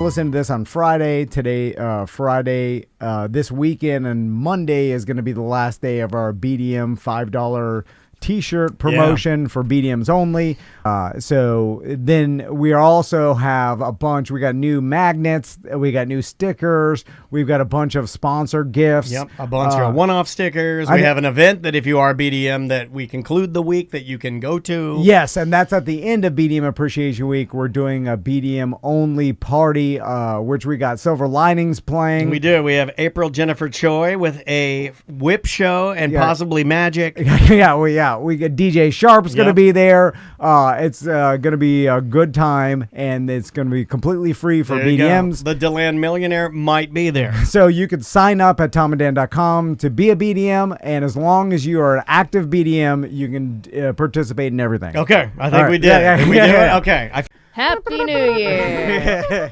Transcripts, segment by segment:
Listen to this on Friday. Today, Friday, this weekend, and Monday is going to be the last day of our BDM $5 T-shirt promotion for BDMs only. So then we also have a bunch. We got new magnets. We got new stickers. We've got a bunch of sponsored gifts. Yep, a bunch of one-off stickers. We have an event that if you are BDM that we conclude the week that you can go to. Yes, and that's at the end of BDM Appreciation Week. We're doing a BDM only party, which we got Silver Linings playing. We do. We have April Jennifer Choi with a whip show and possibly magic. We got DJ Sharp's going to be there. It's going to be a good time, and it's going to be completely free for BDMs. The DeLand Millionaire might be there. So you can sign up at tomandan.com to be a BDM, and as long as you are an active BDM, you can participate in everything. Okay, I think we did. We did it? Okay. Happy New Year.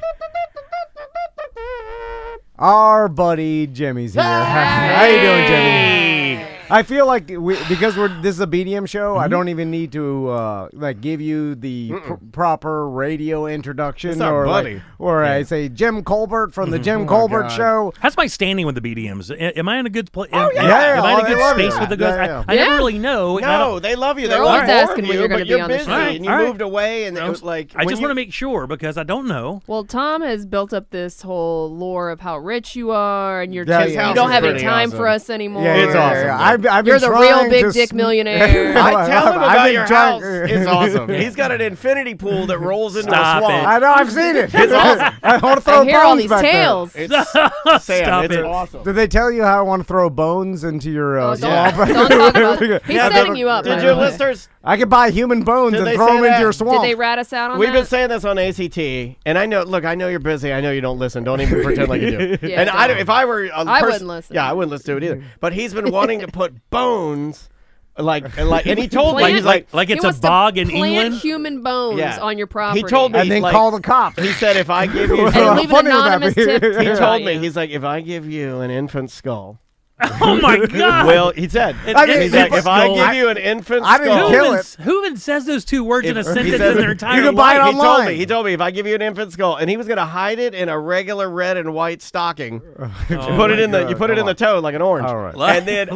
Our buddy Jimmy's here. How you doing, Jimmy? I feel like because this is a BDM show, I don't even need to give you the proper radio introduction I say Jim Colbert from the Jim Colbert Show. How's my standing with the BDMs? Am I in a good place? Am I in a good space with the guys? I never really know. No, they love you. They're always asking when you're going to be on the show. And you moved away, and it was like I just want to make sure because I don't know. Well, Tom has built up this whole lore of how rich you are, and you don't have any time for us anymore. It's awesome. You're the real big dick millionaire. I tell him about your house. It's awesome. He's got an infinity pool that rolls into a swamp. I know. I've seen it. It's awesome. I want to throw hear all bones these back tales. there. It's Sam. It's awesome. Did they tell you how I want to throw bones into your swamp? Don't talk about it. He's setting you up. Did your listeners? I could buy human bones and throw them into your swamp. Did they rat us out on We've that? been saying this on ACT, and I know. Look, I know you're busy. I know you don't listen. Don't even pretend like you do. Yeah, if I were, I wouldn't listen. Yeah, I wouldn't listen to it either. But he's been wanting to put bones. And he told me, he's like it's a bog in plant England. Human bones on your property. He told me, and then call the cops. He said, if I give you, and leave an anonymous tip. He told me, he's like, if I give you an infant skull. Oh my God! Well, he said, he's like, if I give you an infant skull, I didn't kill it. Who even says those two words in a sentence in their entire You can buy it life? online. He told me if I give you an infant skull, and he was going to hide it in a regular red and white stocking. You put it in the toe like an orange. All right. And then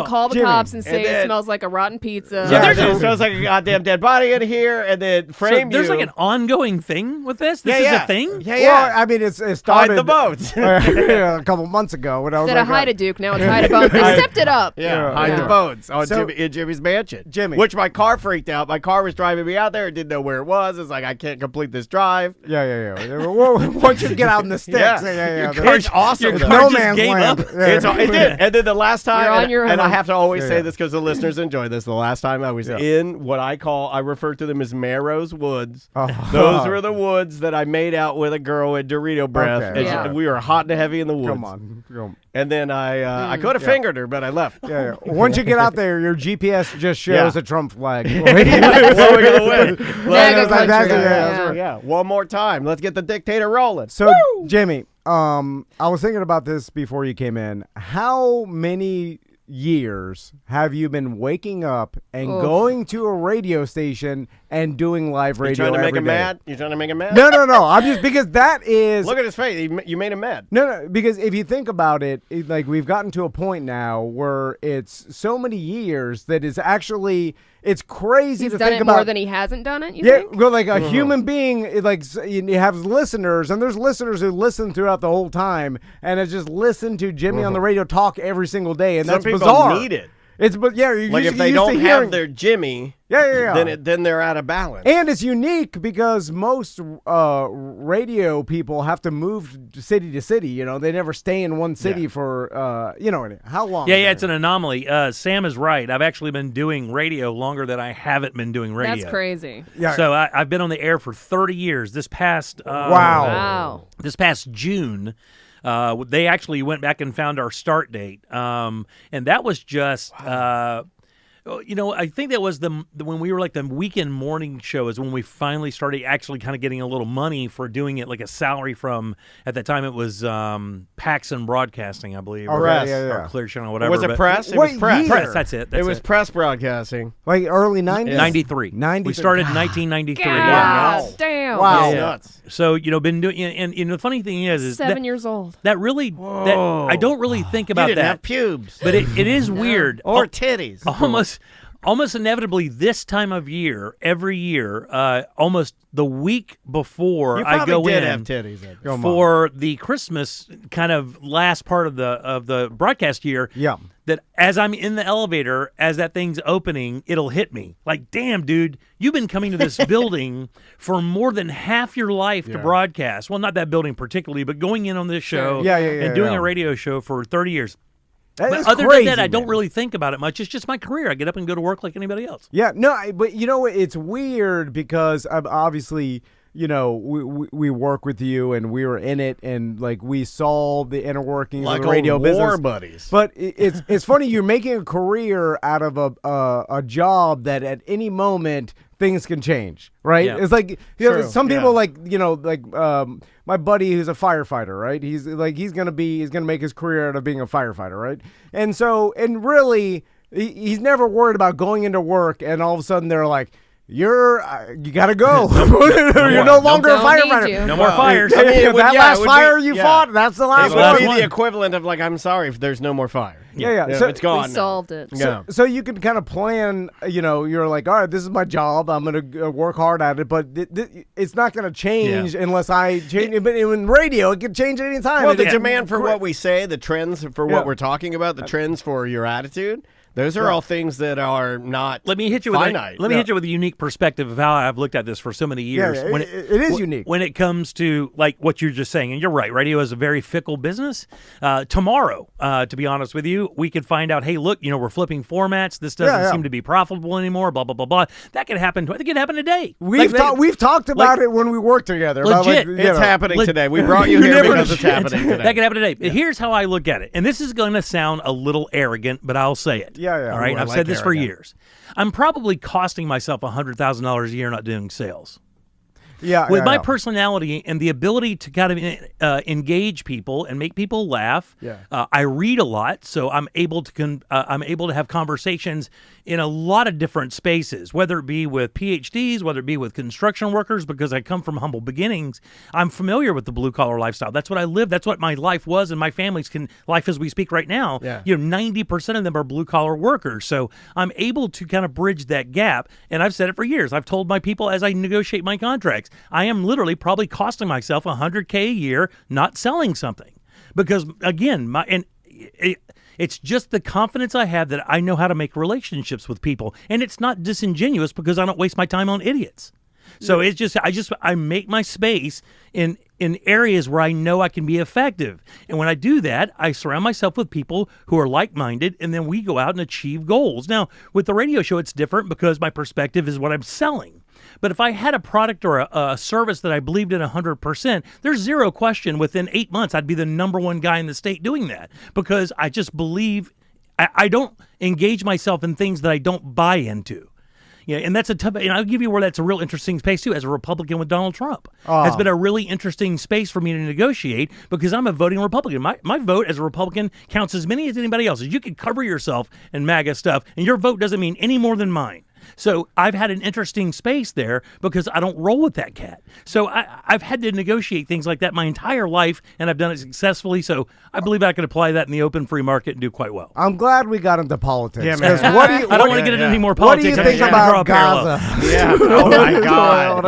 call the cops and say it smells like a rotten pizza. Yeah, it smells like a goddamn dead body in here, and then frame you. There's like an ongoing thing with this. This is a thing. Yeah. Well, I mean, it started hide the bones a couple months ago when I was Instead of hide a Duke, now it's hide a bone. They stepped it up. Hide the bones on Jimmy's mansion. Jimmy. Which my car freaked out. My car was driving me out there. It didn't know where it was. It's like, I can't complete this drive. Yeah. Once you get out in the sticks. It's awesome. It's no man's land. It did. And then the last time, You're on your and I own. have to always say this because the listeners enjoy this. The last time I was in what I refer to them as Marrow's Woods. Those were the woods that I made out with a girl at Dorito Breath. Okay. And we were hot and heavy in the woods. Come on. And then I could have fingered her, but I left. Yeah. Once you get out there, your GPS just shows a Trump flag. Well, we're going to win. MAGA country. Yeah. One more time. Let's get the dictator rolling. So, Jimmy, I was thinking about this before you came in. How many years have you been waking up and going to a radio station and doing live radio You trying to make every him day? mad? You trying to make him mad? No. I'm just because that is. Look at his face. You made him mad. No, because if you think about it, like we've gotten to a point now where it's so many years that it's actually it's crazy He's to done think it about. more than he hasn't done it. You think? Well, like a human being, like you have listeners, and there's listeners who listen throughout the whole time, and it's just listen to Jimmy on the radio talk every single day, and Some that's people bizarre. need it. It's but yeah, Like if they don't have their Jimmy, then they're out of balance. And it's unique because most radio people have to move city to city. You know, they never stay in one city for how long? Yeah, it's an anomaly. Sam is right. I've actually been doing radio longer than I haven't been doing radio. That's crazy. Yeah. So I've been on the air for 30 years. This past Wow. This past June. They actually went back and found our start date, and that was just I think that was when we were like the weekend morning show is when we finally started actually kind of getting a little money for doing it, like a salary from, at that time it was Paxson Broadcasting, I believe. Or Clear Channel, whatever. Was it press? It was press. Press, that's it. It was press broadcasting. Like early 90s? 93. We started in 1993. God damn. Wow. That's nuts. So, been doing, and the funny thing is 7 years old. that really, I don't really think about You didn't that. have pubes. But it is weird. Or titties. Almost inevitably this time of year, every year, almost the week before You I go did in have titties then. for the Christmas kind of last part of the broadcast year. Yeah. That as I'm in the elevator, as that thing's opening, it'll hit me. Like, damn, dude, you've been coming to this building for more than half your life to broadcast. Well, not that building particularly, but going in on this show and doing a radio show for 30 years. But other than that, I don't really think about it much. It's just my career. I get up and go to work like anybody else. Yeah, no, but it's weird because obviously, we work with you and we were in it and like we saw the inner workings like of the radio old business. war buddies. But it's funny, you're making a career out of a job that at any moment things can change, right? Yeah. It's like some people like my buddy who's a firefighter, right? He's gonna make his career out of being a firefighter, right? And really he's never worried about going into work and all of a sudden they're like, you gotta go. You're no longer a firefighter. No more fires. I mean, that last fire you fought, that's the last one. It would be the equivalent of like, I'm sorry if there's no more fire. Yeah. So it's gone. We solved it. So you can kind of plan, you're like, all right, this is my job. I'm going to work hard at it, but it's not going to change unless I change it. But in radio, it can change at any time. Well, the demand for what we say, the trends for what we're talking about, the trends for your attitude, those are all things that are not Let me hit you finite. hit you with a unique perspective of how I've looked at this for so many years. Yeah, it is unique. When it comes to like what you're just saying, and you're right, radio is a very fickle business. Tomorrow, to be honest with you, we could find out, hey, look, we're flipping formats. This doesn't seem to be profitable anymore, blah, blah, blah, blah. That could happen. I think it happened today. We've talked about it when we worked together. Legit. It's happening today. We brought you here because it's happening today. That could happen today. Here's how I look at it. And this is going to sound a little arrogant, but I'll say it. Yeah. All right. I've said this for years. I'm probably costing myself $100,000 a year not doing sales. With my personality and the ability to kind of engage people and make people laugh, I read a lot, so I'm able to have conversations in a lot of different spaces, whether it be with PhDs, whether it be with construction workers, because I come from humble beginnings. I'm familiar with the blue collar lifestyle. That's what I live. That's what my life was, and my family's life as we speak right now. 90% of them are blue collar workers, so I'm able to kind of bridge that gap. And I've said it for years. I've told my people as I negotiate my contracts, I am literally probably costing myself $100K a year not selling something, because again, it's just the confidence I have that I know how to make relationships with people, and it's not disingenuous because I don't waste my time on idiots. So it's just I make my space in areas where I know I can be effective, and when I do that, I surround myself with people who are like-minded, and then we go out and achieve goals. Now, with the radio show, it's different because my perspective is what I'm selling. But if I had a product or a service that I believed in 100%, there's zero question within 8 months I'd be the number one guy in the state doing that, because I just believe I don't engage myself in things that I don't buy into. And that's a tough, and I'll give you where that's a real interesting space too. As a Republican with Donald Trump, has been a really interesting space for me to negotiate, because I'm a voting Republican. My vote as a Republican counts as many as anybody else's. You can cover yourself in MAGA stuff, and your vote doesn't mean any more than mine. So I've had an interesting space there because I don't roll with that cat. So I've had to negotiate things like that my entire life, and I've done it successfully. So I believe I could apply that in the open free market and do quite well. I'm glad we got into politics. Yeah, man. I don't want to get into any more politics. What do you think about Gaza? Yeah. Oh my God.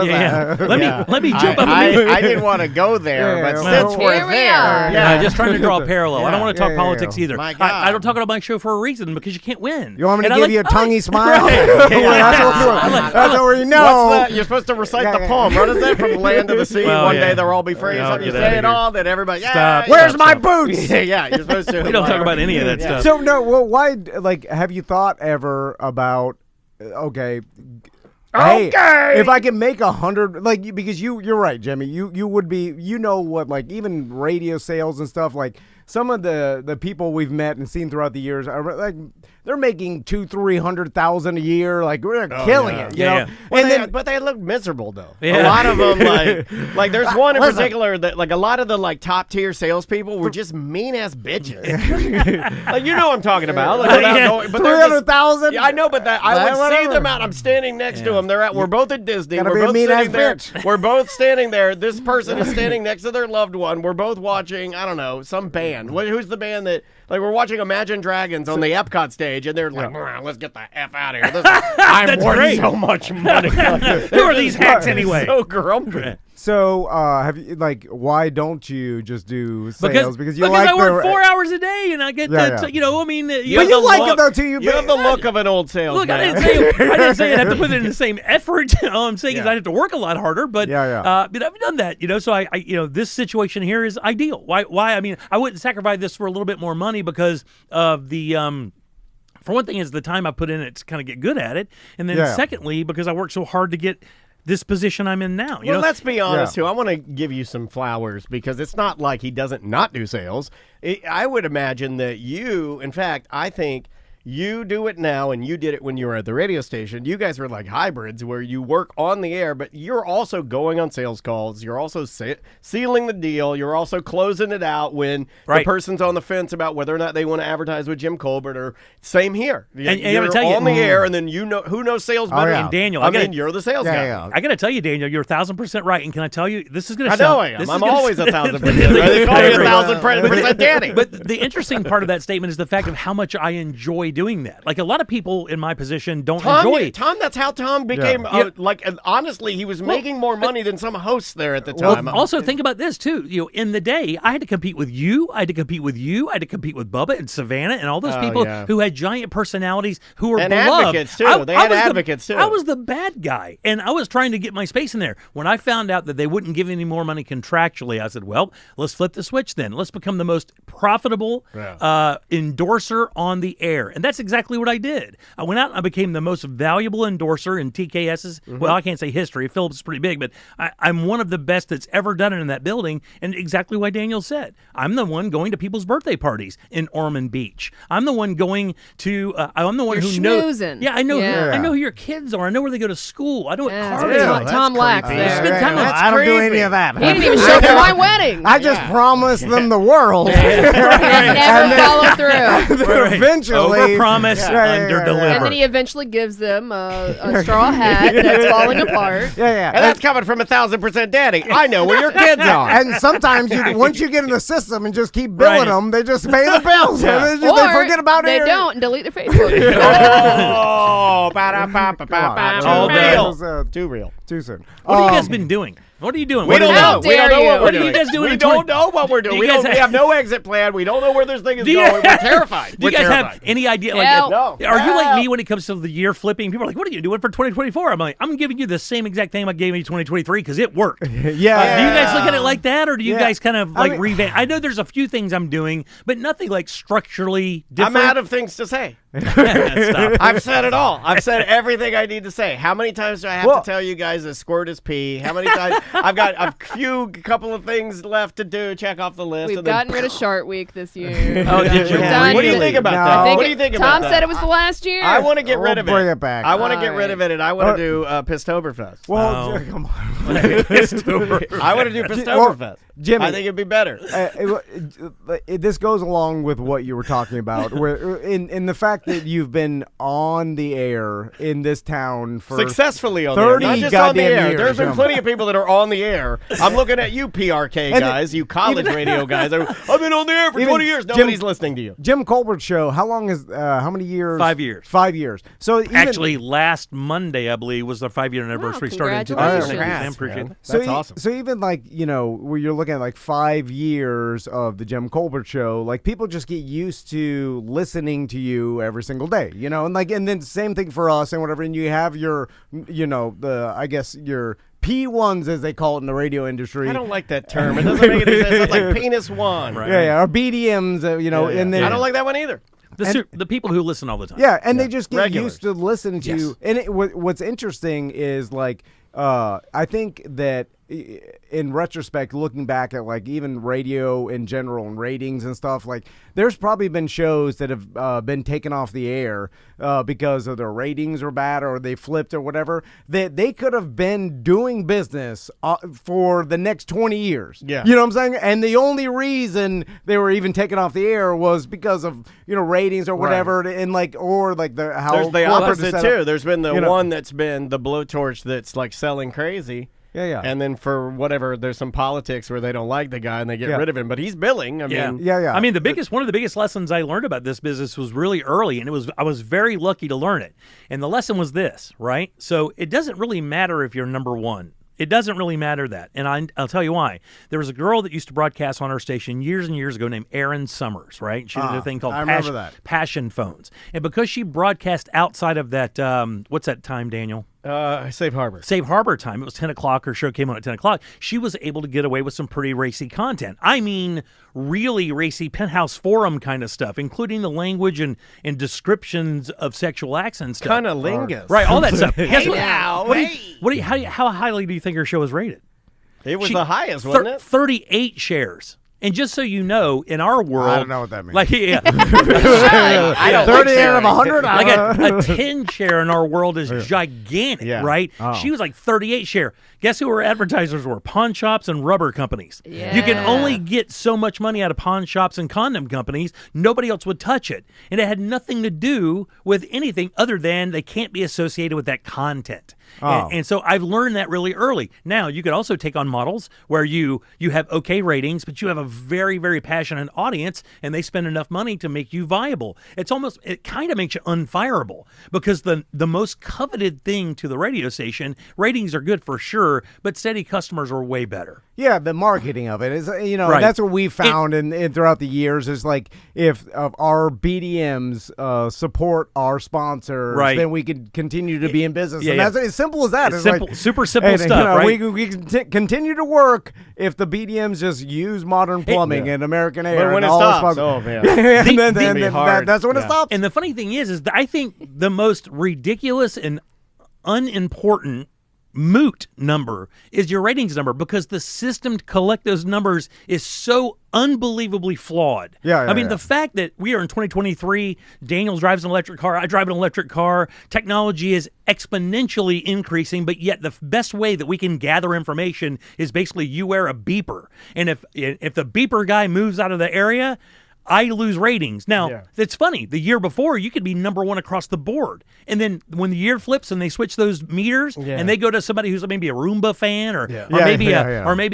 Let me jump up. I didn't want to go there, but since we're there, just trying to draw a parallel. I don't want to talk politics either. My God. I don't talk about my show for a reason, because you can't win. You want me to give you a tonguey smile? That's what we know. What's that? You're supposed to recite the poem. What is that? From the land to the sea, one day they'll all be free. You say it all, then everybody, Stop. Where's my boots? Yeah, you're supposed to. We don't talk about any of that stuff. So, no, well, why, have you thought ever about, hey, if I can make 100, because you're right, Jimmy. You would be, what, even radio sales and stuff, some of the people we've met and seen throughout the years are like they're making $200,000-300,000 a year. Like we're killing it, you know. But they look miserable though. Yeah. A lot of them like there's one in particular that like a lot of the like top tier salespeople were just mean ass bitches. Like you know what I'm talking about. Like, but 300,000. Yeah, I know, but I would see them out. I'm standing next to them. We're both at Disney. We're both sitting there. We're both standing there. This person is standing next to their loved one. We're both watching, I don't know, some band. Who's the band that, like, we're watching Imagine Dragons on the Epcot stage, and they're like, let's get the F out of here. I'm worth so much money. Who are these hacks anyway? So grumpy. So, have you why don't you just do sales? Because I work 4 hours a day and I get you know, I mean, but you like it though too. You have the look of an old salesman. Look, I didn't say I'd have to put in the same effort. All I'm saying is I'd have to work a lot harder. But but I've done that, you know. So I you know, this situation here is ideal. Why? I mean, I wouldn't sacrifice this for a little bit more money because of the for one thing is the time I put in it to kind of get good at it, and then secondly because I worked so hard to get this position I'm in now. You know? Let's be honest, too. I want to give you some flowers because it's not like he doesn't not do sales. I would imagine that you, in fact, I think you do it now and you did it when you were at the radio station. You guys are like hybrids where you work on the air, but you're also going on sales calls. You're also sealing the deal. You're also closing it out when the person's on the fence about whether or not they want to advertise with Jim Colbert or same here. And you're on the air and then you know who knows sales better. And Daniel, you're the sales guy. Yeah. I got to tell you, Daniel, you're 1,000% right. And can I tell you, this is going to sound... I know I am. I'm always 1,000%. They call me 1,000% Danny. But the interesting part of that statement is the fact of how much I enjoy doing that. Like a lot of people in my position don't enjoy it. Tom, that's how Tom became, honestly, he was making more money than some hosts there at the time. Well, also think about this too. You know, in the day, I had to compete with you. I had to compete with you. I had to compete with Bubba and Savannah and all those people who had giant personalities who were beloved. Advocates too. They had advocates too. I was the bad guy, and I was trying to get my space in there. When I found out that they wouldn't give any more money contractually, I said, well, let's flip the switch then. Let's become the most profitable endorser on the air. And that's exactly what I did. I went out and I became the most valuable endorser in TKS's, well, I can't say history. Phillips is pretty big, but I'm one of the best that's ever done it in that building, and exactly what Daniel said. I'm the one going to people's birthday parties in Ormond Beach. I'm the one going to, I'm the one who knows. Yeah, I know who your kids are. I know where they go to school. I know what cars are. Tom Lax there. I don't do any of that. He didn't even show up to my wedding. I just promised them the world. And never follow through. Eventually. Overpromise, underdeliver. And then he eventually gives them a straw hat that's falling apart. And that's coming from 1,000% Daddy. I know where your kids are. And sometimes once you get in the system and just keep billing them, they just pay the bills. And they forget about it. They don't and delete their Facebook. Too real. Too soon. What have you guys been doing? What are you doing? We don't know. We don't know what we're What doing. are you guys doing? We don't know what we're doing. We have no exit plan. We don't know where this thing is going. We're terrified. Do you guys have any idea? No. Are you like me when it comes to the year flipping? People are like, what are you doing for 2024? I'm like, I'm giving you the same exact thing I gave you 2023 because it worked. Do you guys look at it like that, or do you guys kind of like revamp? I know there's a few things I'm doing, but nothing like structurally different. I'm out of things to say. I've said it all. I've said everything I need to say. How many times do I have to tell you guys that squirt is pee? How many times? I've got a couple of things left to do. Check off the list. We've gotten rid of Shark Week this year. Oh, did you? What do you think about that? What do you think about that? Tom said it was the last year. I want to get rid of it. Bring it back. I want to get rid of it, and I want to do Pistoberfest. Well, come on. I want to do Pistoberfest. Jimmy, I think it'd be better. This goes along with what you were talking about, where in the fact that you've been on the air in this town for successfully on the air, not just on the air. Years, There's been plenty of people that are on the air. I'm looking at you, PRK guys, you college radio guys. I've been on the air for 20 years. Nobody's listening to you. Jim Colbert's show. How long is? How many years? 5 years. 5 years. So actually, last Monday, I believe, was the 5-year anniversary. Started in 2006. Appreciate that. That's awesome. So even like where you're looking at like 5 years of the Jim Colbert show, like people just get used to listening to you every single day, and then same thing for us and whatever. And you have your, I guess your P1s, as they call it in the radio industry. I don't like that term. It doesn't make any sense. It's like penis one. Right. Yeah, or BDMs, and then I don't like that one either. The people who listen all the time. Yeah, and they just get used to listening to you. And what's interesting is like, I think that in retrospect, looking back at like even radio in general and ratings and stuff, like there's probably been shows that have been taken off the air because of their ratings were bad or they flipped or whatever, that they could have been doing business for the next 20 years. Yeah. You know what I'm saying? And the only reason they were even taken off the air was because of, ratings or whatever. Right. And like, or like how there's the opposite too. There's been the one that's been the blowtorch that's like selling crazy. Yeah. And then for whatever, there's some politics where they don't like the guy and they get rid of him, but he's billing. I mean, I mean, one of the biggest lessons I learned about this business was really early, and I was very lucky to learn it. And the lesson was this, right? So it doesn't really matter if you're number one. It doesn't really matter that. And I'll tell you why. There was a girl that used to broadcast on our station years and years ago named Erin Summers, right? She did a thing called Passion Phones. And because she broadcast outside of that, what's that time, Daniel? Safe Harbor. Safe Harbor time. It was 10 o'clock. Her show came on at 10 o'clock. She was able to get away with some pretty racy content. I mean, really racy penthouse forum kind of stuff, including the language and descriptions of sexual acts and stuff. Kind of lingus. Right, all that stuff. Hey now, how highly do you think her show was rated? It was the highest, wasn't it? 38 shares. And just so you know, in our world, I don't know what that means. Like, yeah, 30 out of 100. Like a 10 share in our world is gigantic, right? Oh. She was like 38 share. Guess who her advertisers were? Pawn shops and rubber companies. Yeah. You can only get so much money out of pawn shops and condom companies. Nobody else would touch it, and it had nothing to do with anything other than they can't be associated with that content. Oh. And so I've learned that really early. Now, you could also take on models where you have okay ratings, but you have a very, very passionate audience, and they spend enough money to make you viable. It kind of makes you unfireable, because the most coveted thing to the radio station, ratings are good for sure, but steady customers are way better. Yeah, the marketing of it is, that's what we found in throughout the years is like if our BDMs support our sponsors, then we can continue to be in business. And that's as simple as that. It's simple, like, super simple stuff, right? We can continue to work if the BDMs just use Modern Plumbing and American Air. But when and it all stops, oh man, that's when it stops. And the funny thing is I think the most ridiculous and unimportant moot number is your ratings number, because the system to collect those numbers is so unbelievably flawed. I mean, the fact that we are in 2023, Daniel drives an electric car, I drive an electric car, technology is exponentially increasing, but yet the best way that we can gather information is basically you wear a beeper. And if the beeper guy moves out of the area, I lose ratings. Now, it's funny. The year before, you could be number one across the board. And then when the year flips and they switch those meters and they go to somebody who's maybe a Roomba fan or maybe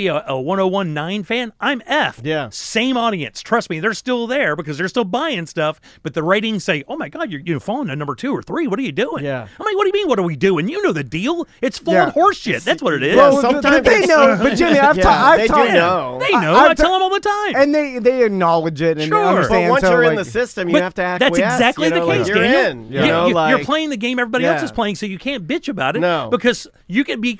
a 1019 fan, I'm F. Yeah. Same audience. Trust me, they're still there because they're still buying stuff, but the ratings say, oh my God, you're falling to number 2 or 3. What are you doing? Yeah. I'm like, what do you mean, what are we doing? You know the deal. It's full of horse shit. That's what it is. Well, sometimes they know, but Jimmy, I've they do know. They know. I tell them all the time. And they acknowledge it and they understand. But once you're in the system, you have to acquiesce. That's exactly the case, you're Daniel. in. You're playing the game everybody else is playing, so you can't bitch about it. No. Because you could be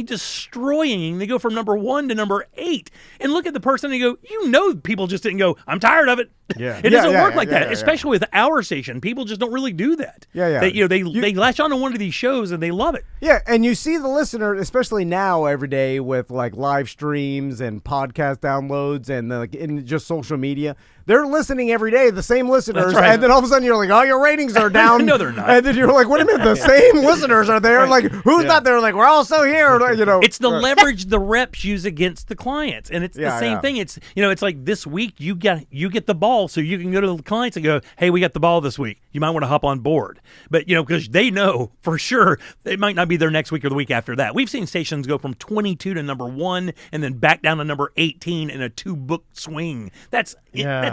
destroying. They go from number 1 to number 8. And look at the person and you go, people just didn't go, I'm tired of it. Yeah. It doesn't work like that, especially with our station. People just don't really do that. They latch onto one of these shows and they love it. Yeah, and you see the listener, especially now every day with like live streams and podcast downloads and in just social media. They're listening every day, the same listeners, and then all of a sudden you're like, oh, your ratings are down. No, they're not. And then you're like, what do you mean the same listeners are there? Like, who's not there? Like, we're also here. It's the leverage the reps use against the clients, and it's the same thing. It's it's like this week you get the ball, so you can go to the clients and go, hey, we got the ball this week. You might want to hop on board, but because they know for sure they might not be there next week or the week after that. We've seen stations go from 22 to number 1 and then back down to number 18 in a 2-book swing. That's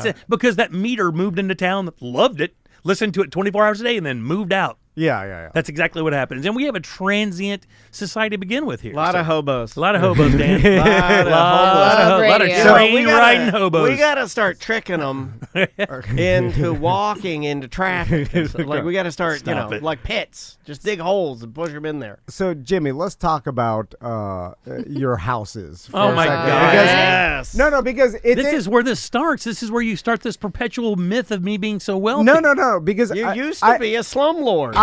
it, because that meter moved into town, loved it, listened to it 24 hours a day, and then moved out. Yeah. That's exactly what happens. And we have a transient society to begin with here. A lot of hobos. A lot of hobos, Dan. A lot of train riding hobos. We got to start tricking them into walking into traffic. Like, we got to start, like pits. Just dig holes and push them in there. So, Jimmy, let's talk about your houses. Oh, my God. Yes. No, because this is where this starts. This is where you start this perpetual myth of me being so wealthy. No, because you used to be a slumlord.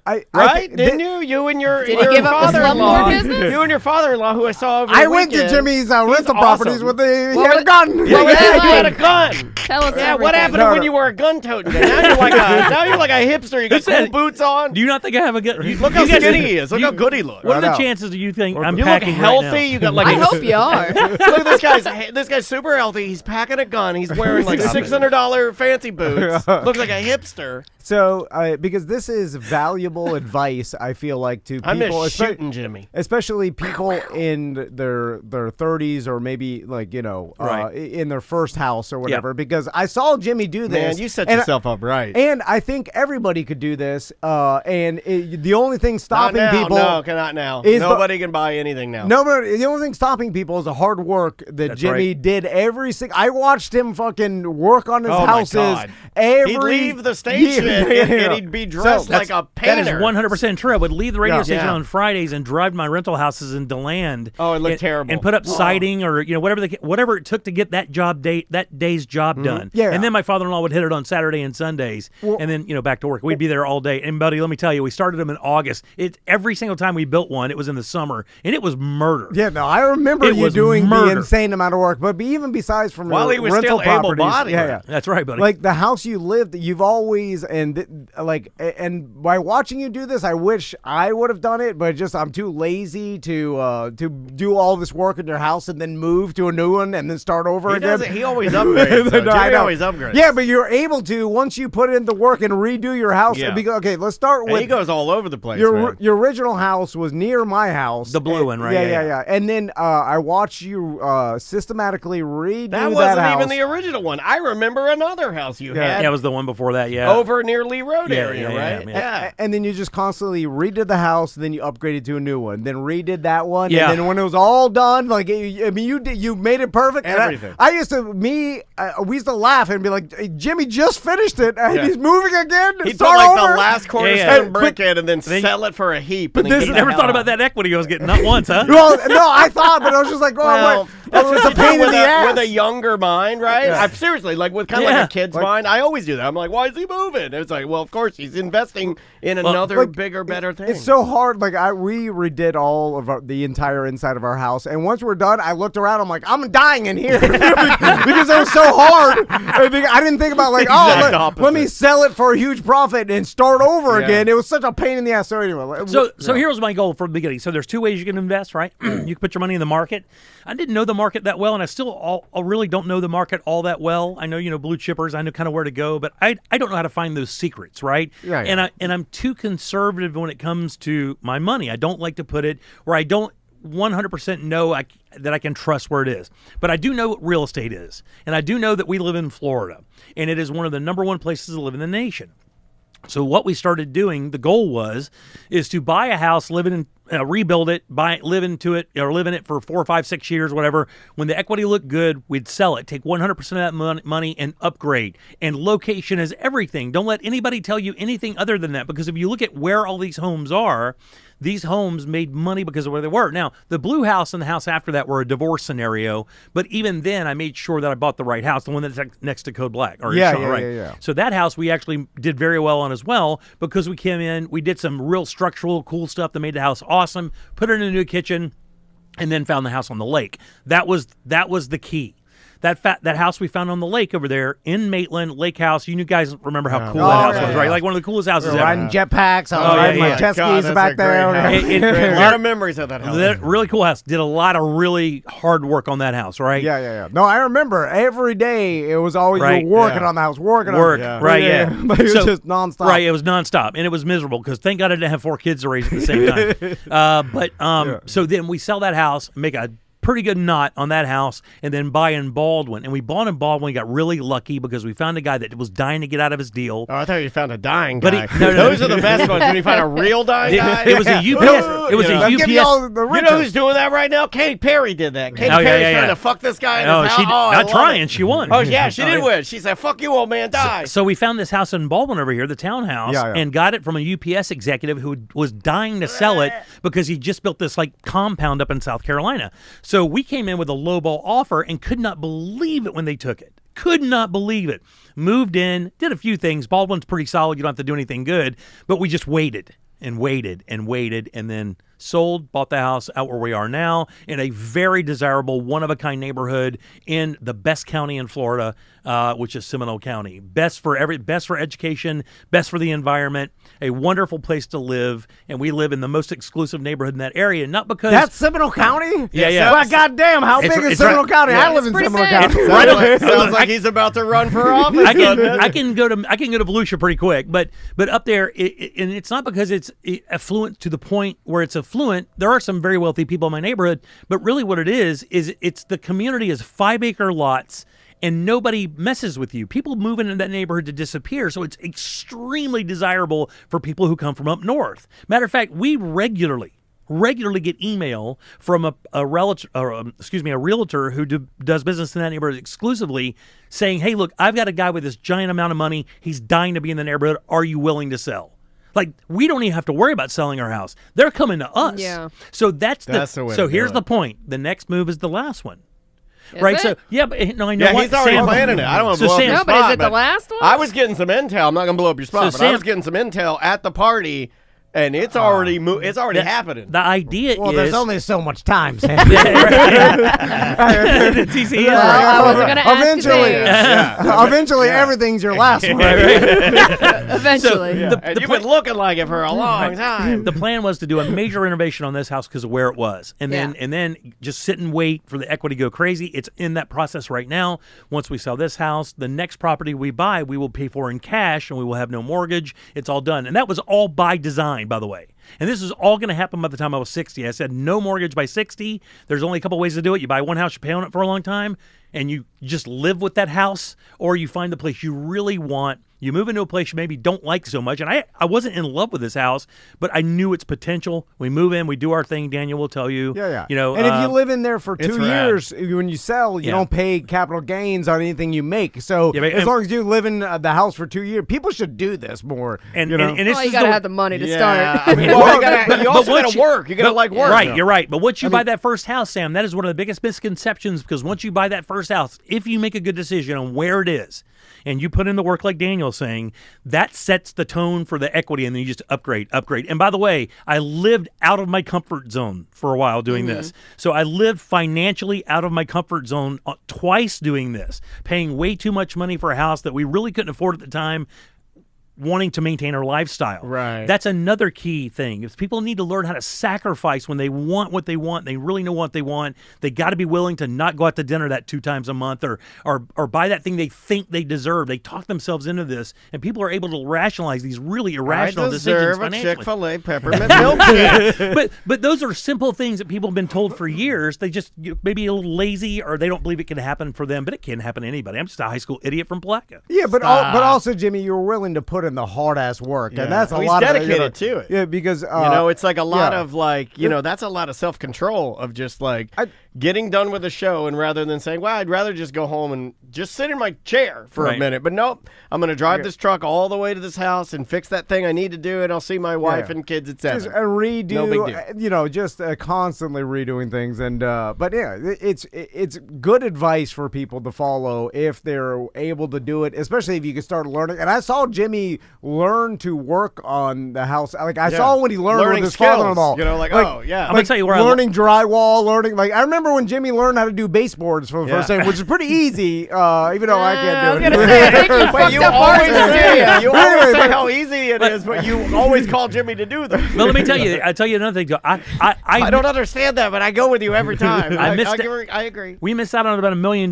Right? Didn't you? You and your Did he give up the slumlord business? You and your father-in-law, who I saw over I went to Jimmy's rental properties with he had a gun. Yeah, he had a gun. Tell us Yeah, everything. what happened when you were a gun-toting guy? Now you're like a hipster. You got cool boots on. Do you not think I have a good... Look how skinny he is. Look how good he looks. What are the chances that you think I'm you packing look healthy. right now? You got like I hope you are. Look at this guy's super healthy. He's packing a gun. He's wearing like $600 fancy boots. Looks like a hipster. So, because this is valuable advice, I feel like to people, I miss shooting Jimmy, especially people in their 30s or maybe like in their first house or whatever. Because I saw Jimmy do this. Man, you set yourself up right. And I think everybody could do this. And the only thing stopping people, not now. Nobody can buy anything now. Nobody. The only thing stopping people is the hard work that Jimmy did every single. I watched him fucking work on his houses. He'd leave the station and he'd be dressed like a painter. That is 100% true. I would leave the radio station on Fridays and drive to my rental houses in DeLand. Oh, it looked terrible. And put up siding or whatever it took to get that day's job done. Yeah. And then my father-in-law would hit it on Saturday and Sundays, and then back to work. We'd be there all day. And buddy, let me tell you, we started them in August. Every single time we built one, it was in the summer, and it was murder. Yeah, no, I remember you doing the insane amount of work, but even besides from while he was rental still properties, able-bodied. That's right, buddy. Like the house you lived, you've always and by watching you do this, I wish I would have done it, but I'm too lazy to do all this work in your house and then move to a new one and then start over again. He always upgrades. Jimmy always upgrades. Yeah, but you're able to once you put in the work and redo your house. Yeah. Okay, let's start with. He goes all over the place. Your original house was near my house, the blue one, right? Yeah. And then I watched you systematically redo that wasn't even the original one. I remember another house you had. Yeah, it was the one before that. Yeah, over near Lee Road area, right? Yeah. And then you just constantly redid the house, then you upgraded to a new one, then redid that one, yeah. And then when it was all done, like you made it perfect. Everything. We used to laugh and be like, hey, Jimmy just finished it, and he's moving again. He'd put like the last cornerstone brick in, and then sell it for a heap. But you never thought about that equity I was getting, not once, huh? Well, no, I thought, but I was just like, it's a pain in the ass. With a younger mind, right? Yeah. Seriously, like with kind of like a kid's mind, I always do that. I'm like, why is he moving? It's like, well, of course, he's investing in another bigger, better thing. It's so hard. Like we redid all of the entire inside of our house, and once we're done, I looked around. I'm like, I'm dying in here because it was so hard. I didn't think about like, let me sell it for a huge profit and start over again. It was such a pain in the ass. So anyway, so here's my goal from the beginning. So there's two ways you can invest, right? You can put your money in the market. I didn't know the market that well, and I still really don't know the market all that well. I know, blue chippers. I know kind of where to go, but I don't know how to find those secrets, right? Yeah. And I'm too conservative when it comes to my money. I don't like to put it where I don't 100% know that I can trust where it is. But I do know what real estate is, and I do know that we live in Florida, and it is one of the number one places to live in the nation. So what we started doing, the goal is to buy a house, live in, rebuild it, live in it for 4, 5, 6 years, whatever. When the equity looked good, we'd sell it, take 100% of that money and upgrade. And location is everything. Don't let anybody tell you anything other than that, because if you look at where all these homes are, these homes made money because of where they were. Now, the blue house and the house after that were a divorce scenario, but even then, I made sure that I bought the right house, the one that's next to Code Black. Yeah. So that house we actually did very well on as well, because we came in, we did some real structural cool stuff that made the house awesome, put it in a new kitchen, and then found the house on the lake. That was the key. That house we found on the lake over there in Maitland, Lake House. You guys remember how cool that house was, right? Like one of the coolest houses ever. Riding jetpacks, riding my jet skis back there. A lot of memories of that house. Really cool house. Did a lot of really hard work on that house, right? Yeah. No, I remember every day it was always working on the house, working on it. Right, yeah. But it was just nonstop. Right, it was nonstop, and it was miserable because thank God I didn't have 4 kids to raise at the same time. So then we sell that house, make a pretty good knot on that house, and then buy in Baldwin. And we bought in Baldwin. We got really lucky because we found a guy that was dying to get out of his deal. Oh, I thought you found a dying guy. Those are the best ones. When you find a real dying guy. It was a UPS. It was a UPS. You know who's doing that right now? Katy Perry did that. Katy Perry's trying to fuck this guy in his house. Not trying. She won. Oh, yeah, she did win. She said, fuck you, old man, die. So we found this house in Baldwin over here, the townhouse, and got it from a UPS executive who was dying to sell it because he just built this compound up in South Carolina. So we came in with a lowball offer and could not believe it when they took it. Could not believe it. Moved in, did a few things. Baldwin's pretty solid. You don't have to do anything good. But we just waited. and waited and waited, and then sold, bought the house out where we are now in a very desirable, one-of-a-kind neighborhood in the best county in Florida, which is Seminole County. Best for education, best for the environment, a wonderful place to live, and we live in the most exclusive neighborhood in that area. Not because that's Seminole County. Yeah. Well, goddamn, how big is Seminole County? I live in Seminole County. Sounds like he's about to run for office. I can go to Volusia pretty quick, but up there, and it's not because it's affluent to the point where it's affluent. There are some very wealthy people in my neighborhood, but really what it is it's the community is 5-acre lots. And nobody messes with you. People move into that neighborhood to disappear, so it's extremely desirable for people who come from up north. Matter of fact, we regularly get email from a realtor who does business in that neighborhood exclusively, saying, "Hey, look, I've got a guy with this giant amount of money. He's dying to be in the neighborhood. Are you willing to sell?" Like, we don't even have to worry about selling our house. They're coming to us. Yeah. So that's the way to here's do the it. point. The next move is the last one. Is right, it? so yeah, but no, I know Yeah, what he's already Sam, planning it. I don't want to blow up Sam, your No, spot. but is it the last one? I was getting some intel. I'm not going to blow up your spot, So but I Sam- was getting some intel at the party, and it's already it's already happening. The idea Well, is there's only so much time, Sam. the TCE. I wasn't gonna ask Zane. Eventually, everything's your last one. Eventually. And you've been looking like it for a long time. The plan was to do a major renovation on this house because of where it was, and then just sit and wait for the equity to go crazy. It's in that process right now. Once we sell this house, the next property we buy, we will pay for in cash, and we will have no mortgage. It's all done, and that was all by design, by the way. And this is all going to happen by the time I was 60. I said no mortgage by 60. There's only a couple ways to do it. You buy one house, you pay on it for a long time, and you just live with that house, or you find the place you really want. You move into a place you maybe don't like so much. And I wasn't in love with this house, but I knew its potential. We move in, we do our thing. Daniel will tell you. Yeah. You know, and if you live in there for 2 rad. years, when you sell, you don't pay capital gains on anything you make. So as long as you live in the house for 2 years, people should do this more. And you know? and this Well, you is got to the- have the money to Yeah. start. I mean, you also got to work. You got to like work. Right, you're right. But once you buy that first house, Sam, that is one of the biggest misconceptions, because once you buy that first house, if you make a good decision on where it is, and you put in the work like Daniel's saying, that sets the tone for the equity, and then you just upgrade. And by the way, I lived out of my comfort zone for a while doing this. So I lived financially out of my comfort zone twice doing this, paying way too much money for a house that we really couldn't afford at the time, wanting to maintain our lifestyle. Right. That's another key thing. If people need to learn how to sacrifice when they want what they want, they really know what they want, they got to be willing to not go out to dinner that 2 times a month or buy that thing they think they deserve. They talk themselves into this, and people are able to rationalize these really irrational decisions I deserve a financially. Chick-fil-A peppermint milkshake. But those are simple things that people have been told for years. They just maybe a little lazy, or they don't believe it can happen for them, but it can happen to anybody. I'm just a high school idiot from Palatka. Yeah, but also, Jimmy, you were willing to put in the hard ass work, and that's a He's lot dedicated of to it. Yeah, because it's like a lot of that's a lot of self-control of just getting done with the show, and rather than saying, well, I'd rather just go home and just sit in my chair for a minute. But nope, I'm going to drive this truck all the way to this house and fix that thing I need to do, and I'll see my wife and kids at 7. Just redo, No big deal. just constantly redoing things. And but yeah, it's good advice for people to follow if they're able to do it, especially if you can start learning. And I saw Jimmy learn to work on the house. Like I saw when he learned Learning with his skills, father-in-law. I'm going to tell you where learning drywall, learning. Like I remember when Jimmy learned how to do baseboards for the first time, which is pretty easy, even though I can't do it. I was going to say, I think you But fucked you up always ours too. say, you always Anyway, say how easy it is, but you always call Jimmy to do them. Well, let me tell you. I tell you another thing. I don't understand that, but I go with you every time. I agree. We missed out on about $1 million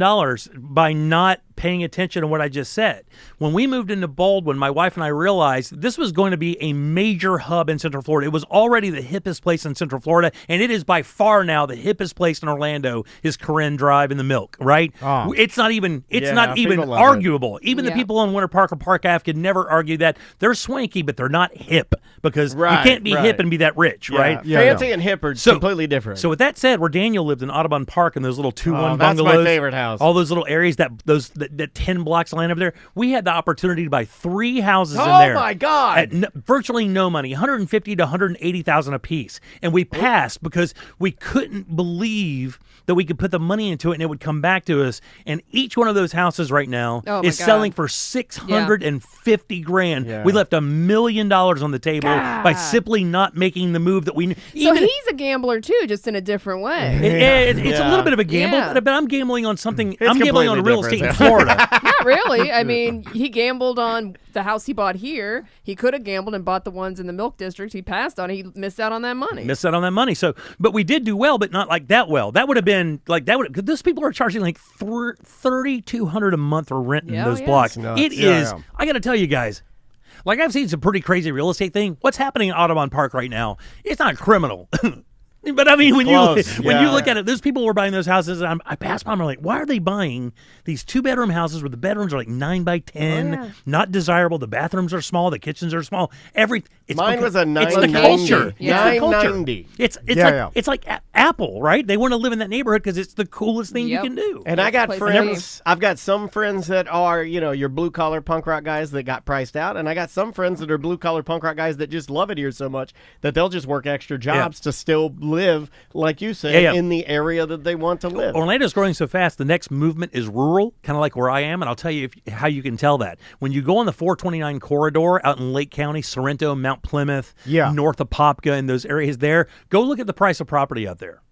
by not paying attention to what I just said. When we moved into Baldwin, my wife and I realized this was going to be a major hub in Central Florida. It was already the hippest place in Central Florida, and it is by far now the hippest place in Orlando is Corinne Drive in the Milk, right? Oh. It's not even people love arguable. Even the people on Winter Park or Park Ave could never argue that. They're swanky, but they're not hip, because you can't be hip and be that rich, right? Yeah, fancy and hip are completely different. So with that said, where Daniel lived in Audubon Park and those little 2-1 that's bungalows, my favorite house. all those little areas, that the 10 blocks of land over there. We had the opportunity to buy 3 houses in Oh there. my God! At virtually no money, $150,000 to $180,000 a piece, and we passed because we couldn't believe that we could put the money into it and it would come back to us. And each one of those houses right now is selling for $650,000. Yeah. We left $1 million on the table by simply not making the move that we. So he's a gambler too, just in a different way. It's a little bit of a gamble, but I'm gambling on something. I'm gambling on real estate in Florida. Not really. I mean, he gambled on the house he bought here. He could have gambled and bought the ones in the Milk District. He passed on it. He missed out on that money. So, but we did do well, but not like that well. That would have been like that. Those people are charging like $3,200 a month for renting those blocks. It is. I got to tell you guys. Like, I've seen some pretty crazy real estate thing. What's happening in Audubon Park right now? It's not criminal. But I mean, when you look at it, those people were buying those houses, and I passed by them, I'm like, why are they buying these 2-bedroom houses where the bedrooms are like 9 by 10, not desirable, the bathrooms are small, the kitchens are small, Mine was a 990. It's the culture. Yeah. It's the culture. It's like Apple, right? They want to live in that neighborhood because it's the coolest thing you can do. And I got friends. I've got some friends that are, your blue collar punk rock guys that got priced out, and I got some friends that are blue collar punk rock guys that just love it here so much that they'll just work extra jobs to still live, like you say, in the area that they want to live. Orlando's growing so fast. The next movement is rural, kind of like where I am, and I'll tell you how you can tell that. When you go on the 429 corridor out in Lake County, Sorrento, Mount Plymouth, north of Popka, and those areas there, go look at the price of property out there.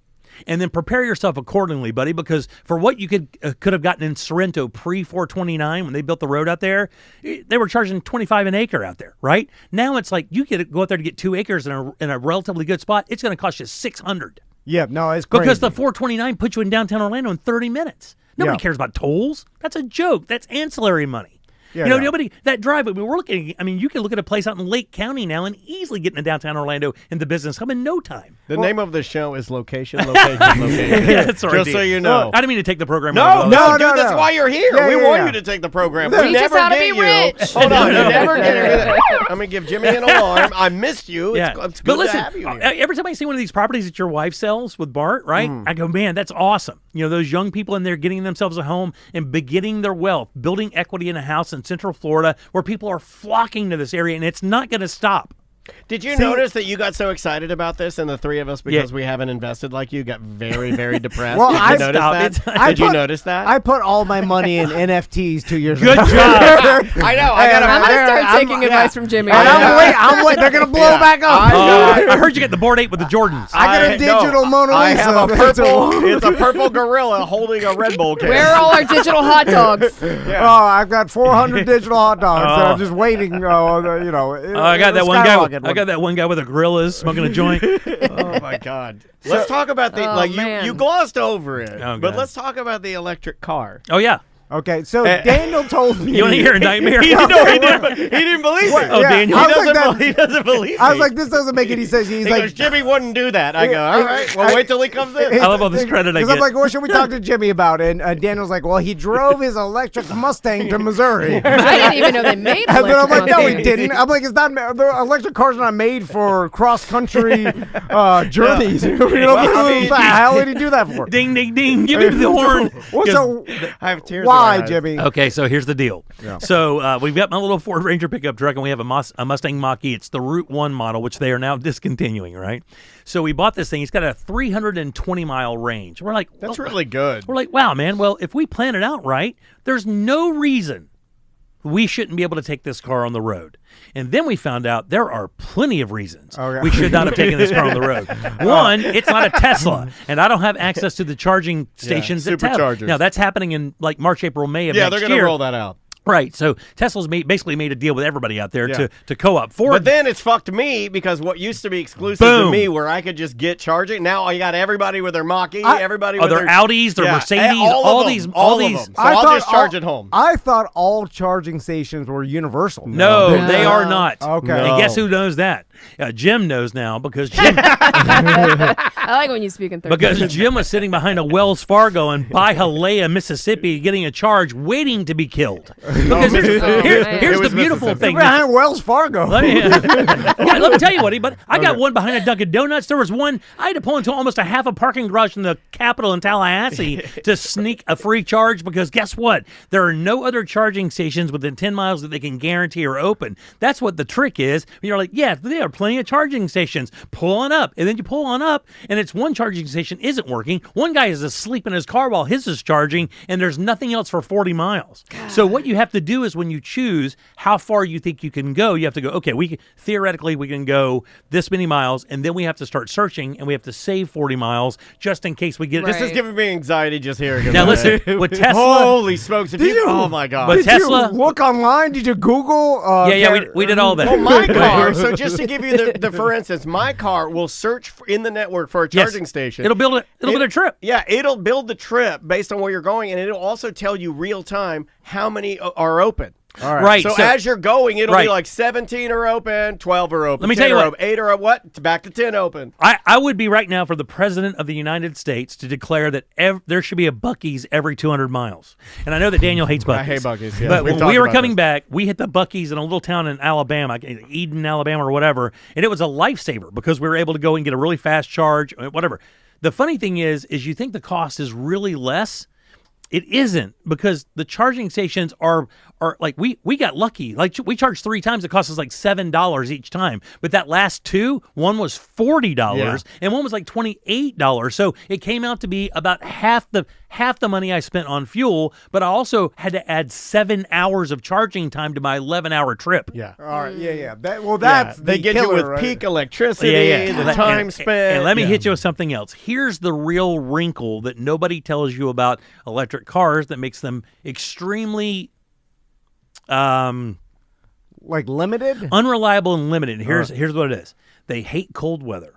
And then prepare yourself accordingly, buddy, because for what you could have gotten in Sorrento pre-429 when they built the road out there, they were charging $25 an acre out there, right? Now it's like you could go out there to get 2 acres in a relatively good spot. It's going to cost you $600. Yeah, no, it's crazy. Because the 429 puts you in downtown Orlando in 30 minutes. Nobody cares about tolls. That's a joke. That's ancillary money. Nobody, that drive, we're looking, I mean, you can look at a place out in Lake County now and easily get into downtown Orlando into business home in no time. The name of the show is Location. Yeah, that's right. Just so you know. I didn't mean to take the program. No, that's why you're here. We want you to take the program. Teach us how to be rich. Hold on. You never get everything. I'm going to give Jimmy an alarm. I missed you. It's good to have you here. Every time I see one of these properties that your wife sells with Bart, right, I go, man, that's awesome. Those young people in there getting themselves a home and beginning their wealth, building equity in a house in Central Florida where people are flocking to this area, and it's not going to stop. Did you notice that you got so excited about this, and the three of us, because we haven't invested like you, got very, very depressed? Well, Did you notice that? I put all my money in NFTs 2 years ago. Good job. I know. I'm going to start taking advice from Jimmy. And I'm waiting. They're going to blow back up. I heard you get the Bored Ape with the Jordans. I got a digital Mona Lisa. I have a purple. It's a purple gorilla holding a Red Bull can. Where are all our digital hot dogs? Oh, I've got 400 digital hot dogs. And I'm just waiting. I got that one guy. I got that one guy with a gorilla smoking a joint. Oh my God! Let's talk about the you glossed over it, but let's talk about the electric car. Oh yeah. Okay, so Daniel told me. You want to hear a nightmare? He didn't believe it. Oh, Daniel. He doesn't believe it. I was like, this doesn't make any sense. He goes, Jimmy wouldn't do that. I go, all right, well, wait till he comes in. I love all this credit I get. Because I'm like, what should we talk to Jimmy about? And Daniel's like, well, he drove his electric Mustang to Missouri. I didn't even know they made electric And then I'm like, no, he Mustangs. didn't. I'm like, the electric car's not made for cross-country journeys. How would he do that for? Ding, ding, ding. Give him the horn. I have tears. Why, Jimmy? Okay, so here's the deal. Yeah. So we've got my little Ford Ranger pickup truck, and we have a Mustang Mach-E. It's the Route 1 model, which they are now discontinuing, right? So we bought this thing. It's got a 320-mile range. We're like, that's really good. We're like, wow, man. Well, if we plan it out right, there's no reason we shouldn't be able to take this car on the road. And then we found out there are plenty of reasons we should not have taken this car on the road. One, it's not a Tesla, and I don't have access to the charging stations at Tesla. Now, that's happening in like March, April, May of next year. Yeah, they're going to roll that out. Right, so Tesla's basically made a deal with everybody out there to co-op. Ford, but then it's fucked me because what used to be exclusive to me, where I could just get charging, now you got everybody with their Mach-E, everybody with their Audis, their Mercedes, all these. So I'll just charge at home. I thought all charging stations were universal. No, they are not. Okay, and guess who knows that? Jim knows now because Jim. I like when you speak in third Because person. Jim was sitting behind a Wells Fargo in Byhalea, Mississippi, getting a charge, waiting to be killed. Because here's the beautiful thing. Behind Wells Fargo. Let me tell you what, but I got one behind a Dunkin' Donuts. There was one, I had to pull into almost a half a parking garage in the Capitol in Tallahassee to sneak a free charge because guess what? There are no other charging stations within 10 miles that they can guarantee are open. That's what the trick is. You're like, yeah, there are plenty of charging stations. Pull on up. And then you pull on up, and it's one charging station isn't working. One guy is asleep in his car while his is charging, and there's nothing else for 40 miles. So what you have to do is when you choose how far you think you can go, you have to go, okay, theoretically we can go this many miles, and then we have to start searching, and we have to save 40 miles just in case we get it. This is giving me anxiety just hearing it. Now listen, with Tesla... Holy smokes. Oh, my God. But Tesla... Did you look online? Did you Google? We did all that. Well, my car, so just to give you the for instance, my car will search in the network for a charging station. It'll build a trip. Yeah, it'll build the trip based on where you're going, and it'll also tell you real time how many are open. All right. Right. So as you're going, it'll be like 17 are open, 12 are open. Let me tell you what. 8 are what? It's back to 10 open. I would be right now for the President of the United States to declare that there should be a Buc-ee's every 200 miles. And I know that Daniel hates Buc-ee's. I hate Buc-ee's, yeah. But when we were coming back, we hit the Buc-ee's in a little town in Alabama, Eden, Alabama or whatever, and it was a lifesaver because we were able to go and get a really fast charge, whatever. The funny thing is you think the cost is really less. It isn't, because the charging stations are like, we got lucky. Like, we charged 3 times. It cost us like $7 each time. But that last 2, one was $40 and one was like $28. So it came out to be about half the money I spent on fuel, but I also had to add 7 hours of charging time to my 11-hour trip. Yeah. All right. Yeah. That's they the get killer, you with right? peak electricity, the time spent. And let me hit you with something else. Here's the real wrinkle that nobody tells you about electric cars that makes them extremely like limited, unreliable and limited. Here's what it is. They hate cold weather.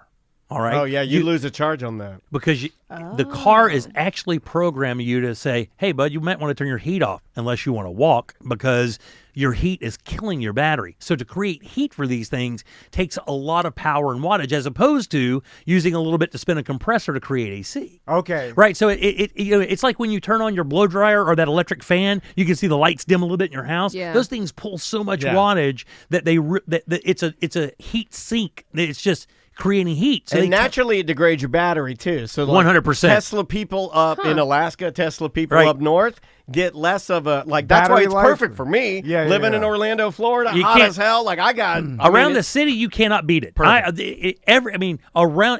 All right. Oh yeah, you lose a charge on that because the car is actually programming you to say, "Hey, bud, you might want to turn your heat off unless you want to walk because your heat is killing your battery." So to create heat for these things takes a lot of power and wattage, as opposed to using a little bit to spin a compressor to create AC. Okay. Right. So it's like when you turn on your blow dryer or that electric fan, you can see the lights dim a little bit in your house. Yeah. Those things pull so much wattage that it's a heat sink. It's just creating heat. So and naturally it degrades your battery too. So like 100%. Tesla people up in Alaska, Tesla people up north get less of a, like, that's battery why it's life. perfect for me. Living in Orlando, Florida, hot as hell. Like I got around the city, you cannot beat it. Around,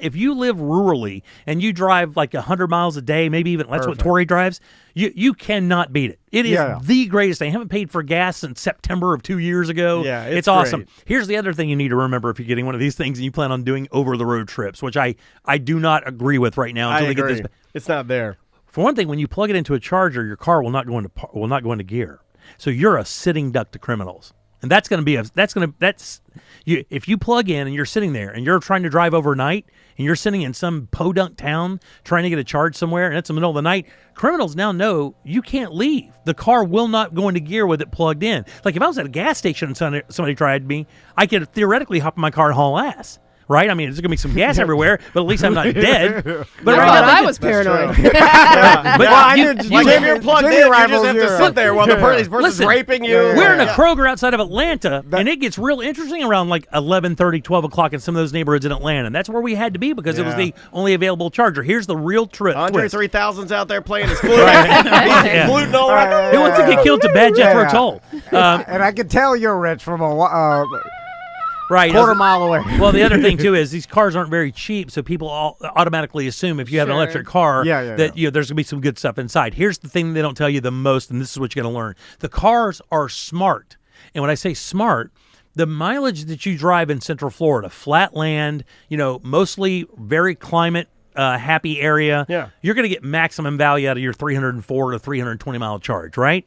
if you live rurally and you drive like 100 miles a day, maybe even that's what Tori drives, you cannot beat it. It is the greatest thing. I haven't paid for gas since September of 2 years ago. Yeah, it's awesome. Here's the other thing you need to remember if you're getting one of these things and you plan on doing over the road trips, which I do not agree with right now until I they agree. get this. It's not there. For one thing, when you plug it into a charger, your car will not go into gear. So you're a sitting duck to criminals. And if you plug in and you're sitting there and you're trying to drive overnight and you're sitting in some podunk town trying to get a charge somewhere and it's the middle of the night, criminals now know you can't leave. The car will not go into gear with it plugged in. Like if I was at a gas station and somebody tried me, I could theoretically hop in my car and haul ass. Right? I mean, there's going to be some gas everywhere, but at least I'm not dead. But I was paranoid. But if you're plugged in, you just have to sit there while this person's raping you. We're in a Kroger outside of Atlanta, and it gets real interesting around like 11:30, 12 o'clock in some of those neighborhoods in Atlanta. And that's where we had to be because it was the only available charger. Here's the real trick. Andre 3000's out there playing his flute. He's fluting all right. Who wants to get killed to bad jet for a toll? And I can tell you're rich from a quarter mile away. Well, the other thing too is these cars aren't very cheap, so people automatically assume if you have an electric car that there's going to be some good stuff inside. Here's the thing they don't tell you the most, and this is what you're going to learn: the cars are smart. And when I say smart, the mileage that you drive in Central Florida, flat land, mostly very climate happy area, you're going to get maximum value out of your 304 to 320 mile charge, right?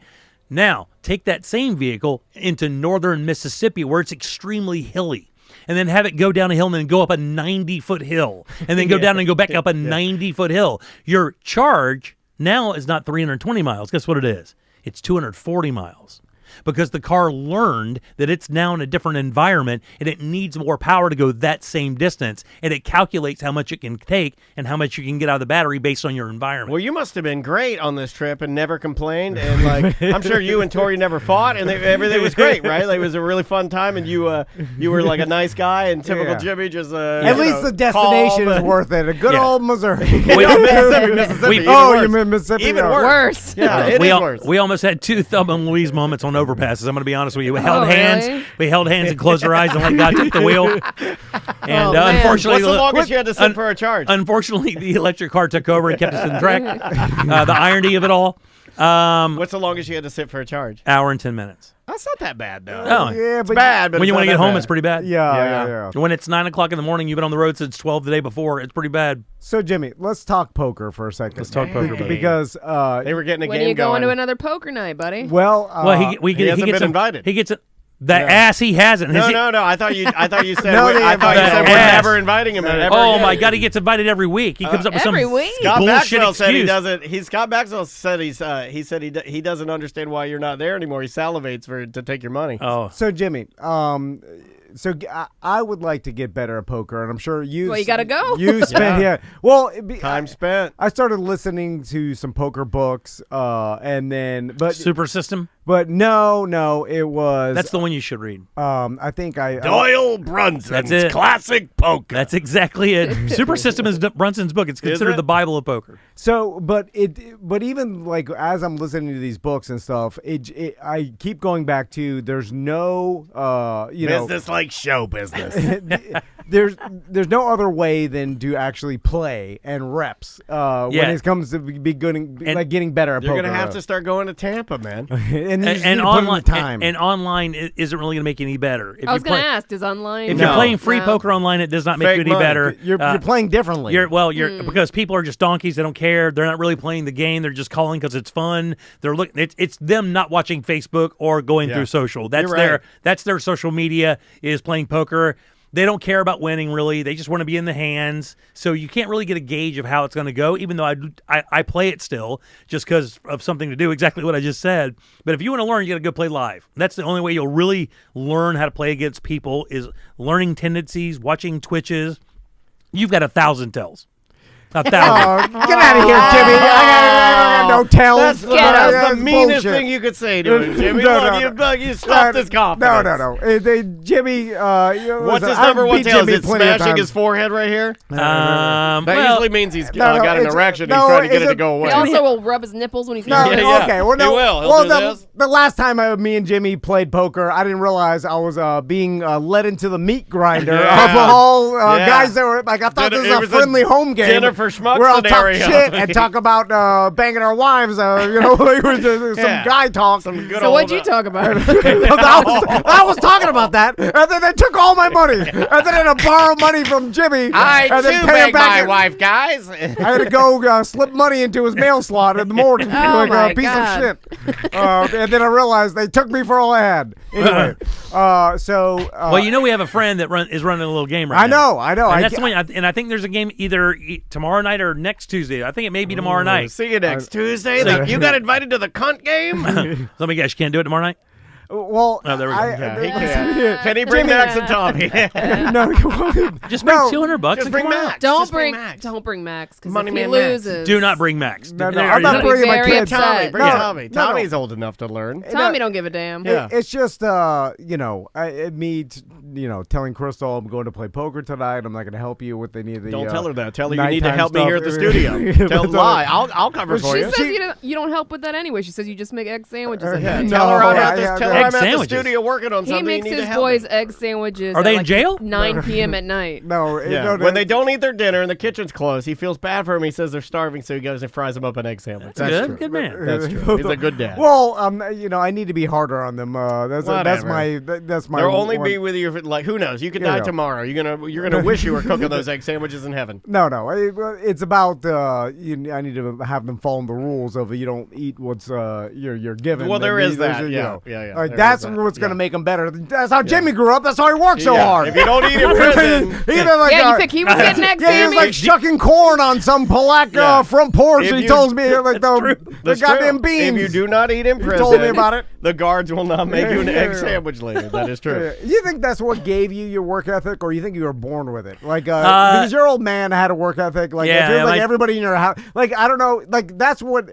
Now, take that same vehicle into northern Mississippi where it's extremely hilly, and then have it go down a hill and then go up a 90-foot hill, and then go down and go back up a 90-foot hill. Your charge now is not 320 miles. Guess what it is? It's 240 miles. because the car learned that it's now in a different environment and it needs more power to go that same distance, and it calculates how much it can take and how much you can get out of the battery based on your environment. Well, you must have been great on this trip and never complained, and like I'm sure you and Tori never fought, and everything was great, right? Like, it was a really fun time, and you were like a nice guy, and typical Jimmy just at least the destination is worth it. A good old Missouri. Mississippi. You mean Mississippi? Even worse. Yeah, it is worse. We almost had 2 Thumb and Louise moments on overpasses. I'm going to be honest with you. We held hands. Really? We held hands and closed our eyes and let God take the wheel. And unfortunately, what's the longest you had to sit for a charge? Unfortunately, the electric car took over and kept us in track. The irony of it all. What's the longest you had to sit for a charge? Hour and 10 minutes. That's not that bad, though. Oh, yeah, it's bad, but when you want to get home, bad. it's pretty bad. Yeah. When it's 9 o'clock in the morning, you've been on the road since 12 the day before. It's pretty bad. So, Jimmy, let's talk poker for a second. Let's talk poker, buddy. Because they were getting a when game are you going going. to another poker night, buddy? Well, he hasn't been invited. He gets it. Ass he hasn't. No. I thought you said. No, I thought you said we're never inviting him. My God, he gets invited every week. He comes up with some week? Scott bullshit Maxwell excuse. said he doesn't. Scott Maxwell said he doesn't understand why you're not there anymore. He salivates to take your money. Oh, so Jimmy, I would like to get better at poker, and I'm sure you. Well, you gotta go. You spent Well, time spent. I started listening to some poker books, and then Super System. But no, it was. That's the one you should read. I think Doyle Brunson's That's it. Classic Poker. That's exactly it. Super System is Brunson's book. It's considered the Bible of poker. So, but even like as I'm listening to these books and stuff, I keep going back to there's no business like show business. there's no other way than to actually play and reps when it comes to be good and getting better at poker. You're gonna have to start going to Tampa, man. and online time. And online isn't really going to make you any better. I was going to ask, is online? If you're playing free poker online, it does not make you any better. You're playing differently. Because people are just donkeys. They don't care. They're not really playing the game. They're just calling because it's fun. They're looking. It's them not watching Facebook or going through social. That's their social media is playing poker. They don't care about winning, really. They just want to be in the hands. So you can't really get a gauge of how it's going to go, even though I play it still just because of something to do, exactly what I just said. But if you want to learn, you got to go play live. That's the only way you'll really learn how to play against people is learning tendencies, watching twitches. You've got 1,000 tells. 1,000. Get out of here, Jimmy. I got no tells. That's the meanest thing you could say to him, Jimmy. You stop this confidence. No. Jimmy, what's his number one tell? Is it smashing his forehead right here? That usually means he's got an erection. He's trying to get it to go away. He also will rub his nipples when he's Okay, well, no. He will. The last time me and Jimmy played poker, I didn't realize I was being led into the meat grinder of all guys that were like, I thought this was a friendly home game. Dinner for schmucks where I'll scenario. talk shit and talk about banging our wives. Like some guy talk. So what'd you talk about? I was talking about that, and then they took all my money, and then I had to borrow money from Jimmy. I too bang my wife, guys. I had to go slip money into his mail slot in the morning, like a piece of shit. And then I realized they took me for all I had. Anyway, well, we have a friend that is running a little game right now. I know. And that's the one. And I think there's a game either tomorrow night or next Tuesday. I think it may be tomorrow night. See you next Tuesday. You got invited to the cunt game? Let me guess, you can't do it tomorrow night? Well, there we go. He can. Can he bring Max and Tommy? No, just bring $200. Just bring Max. Don't bring Max because if he loses, do not bring Max. No, I'm not bringing my kids. Tommy, bring Tommy. Tommy's old enough to learn. Tommy don't give a damn. It's just me telling Crystal I'm going to play poker tonight. I'm not going to help you with any of the. Don't tell her that. Tell her you need to help me here at the studio. Lie. I'll cover for you. She says you don't help with that anyway. She says you just make egg sandwiches. Tell her I'm at the studio working on something. He makes his boys egg sandwiches. Are they in jail? 9 p.m. at night. No. When they don't eat their dinner and the kitchen's closed, he feels bad for them. He says they're starving, so he goes and fries them up an egg sandwich. That's good. True. Good man. That's true. He's a good dad. Well, I need to be harder on them. That's my. They'll only be with you. Like, who knows? You could die tomorrow. You're gonna wish you were cooking those egg sandwiches in heaven. No. It's about I need to have them follow the rules of you don't eat what's you're given. Well, there is that. Yeah. Like that's what's going to make him better. That's how Jimmy grew up. That's why he worked so hard. If you don't eat in prison, you think he was getting eggs? Yeah, he was like shucking corn on some Polak front porch. And he told me like the goddamn beans. If you do not eat in prison, told me about it. The guards will not make you an egg sandwich later. That is true. You think that's what gave you your work ethic, or you think you were born with it? Like, because your old man had a work ethic. Like, it feels like everybody in your house. Like, I don't know. Like, that's what,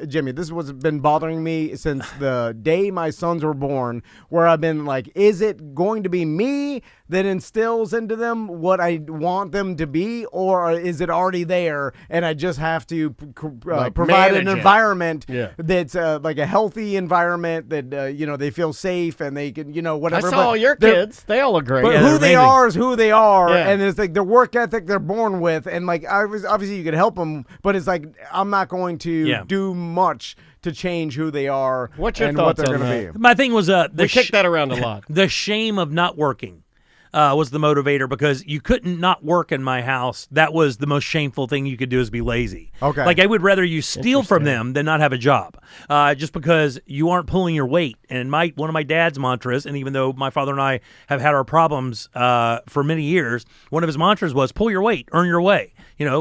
Jimmy, this is what's been bothering me since the day my sons were born, where I've been like, is it going to be me that instills into them what I want them to be, or is it already there and I just have to provide an environment that's like a healthy environment that they feel safe and they can whatever. I saw all your kids; they all look great. But who they are is who they are, and it's like the work ethic they're born with, and like obviously you could help them, but it's like I'm not going to do much to change who they are. What's your and thoughts what they're on going that? to be. My thing was we kicked that around a lot. The shame of not working. Was the motivator, because you couldn't not work in my house. That was the most shameful thing you could do, is be lazy. Okay. Like, I would rather you steal from them than not have a job, just because you aren't pulling your weight. And one of my dad's mantras, and even though my father and I have had our problems for many years, one of his mantras was pull your weight, earn your way.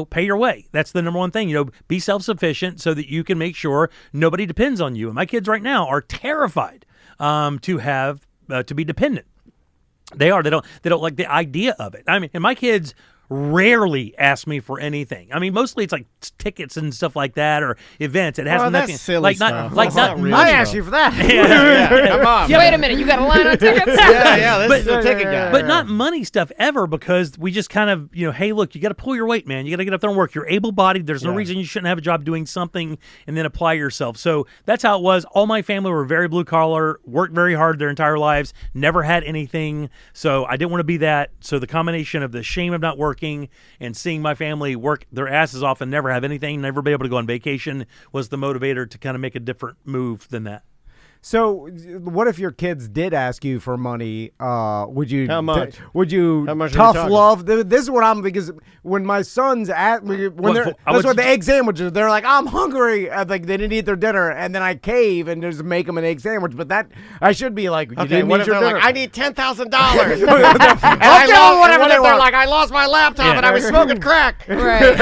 Pay your way. That's the number one thing. Be self-sufficient so that you can make sure nobody depends on you. And my kids right now are terrified to be dependent. They are. They don't like the idea of it. I mean, and my kids rarely ask me for anything. I mean, mostly it's like tickets and stuff like that, or events. It has nothing. That's silly stuff. Not real. I asked you for that. Come on. Yeah, wait a minute. You got a line on tickets? This is the ticket guy. But not money stuff ever, because we just kind of, hey, look, you got to pull your weight, man. You got to get up there and work. You're able-bodied. There's no reason you shouldn't have a job doing something and then apply yourself. So that's how it was. All my family were very blue-collar, worked very hard their entire lives, never had anything. So I didn't want to be that. So the combination of the shame of not working and seeing my family work their asses off and never have anything, never be able to go on vacation, was the motivator to kind of make a different move than that. So, what if your kids did ask you for money? Would you? How much? Would you How much tough are you love? This is what I'm, because when my sons that's what the egg sandwiches. They're like, I'm hungry. Like they didn't eat their dinner, and then I cave and just make them an egg sandwich. But that I should be like, you didn't eat your dinner. Like, I need $10,000. I'll give them whatever they want. They're like, I lost my laptop and I was smoking crack. Right.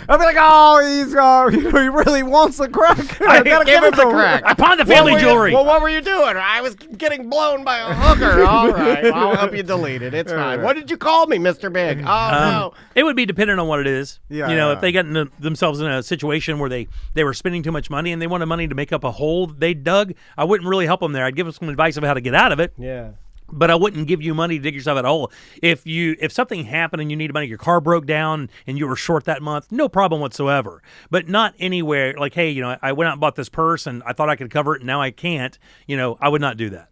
I'll be like, oh, he really wants the crack. I gotta give him the crack. I pawned the family jewelry. Well, what were you doing? I was getting blown by a hooker. All right. I'll help you delete it. It's fine. What did you call me, Mr. Big? Oh, no. It would be dependent on what it is. Yeah, if they got themselves in a situation where they were spending too much money and they wanted money to make up a hole they dug, I wouldn't really help them there. I'd give them some advice of how to get out of it. Yeah. But I wouldn't give you money to dig yourself out of a hole. If something happened and you needed money, your car broke down and you were short that month, no problem whatsoever. But not anywhere like, hey, I went out and bought this purse and I thought I could cover it and now I can't. I would not do that.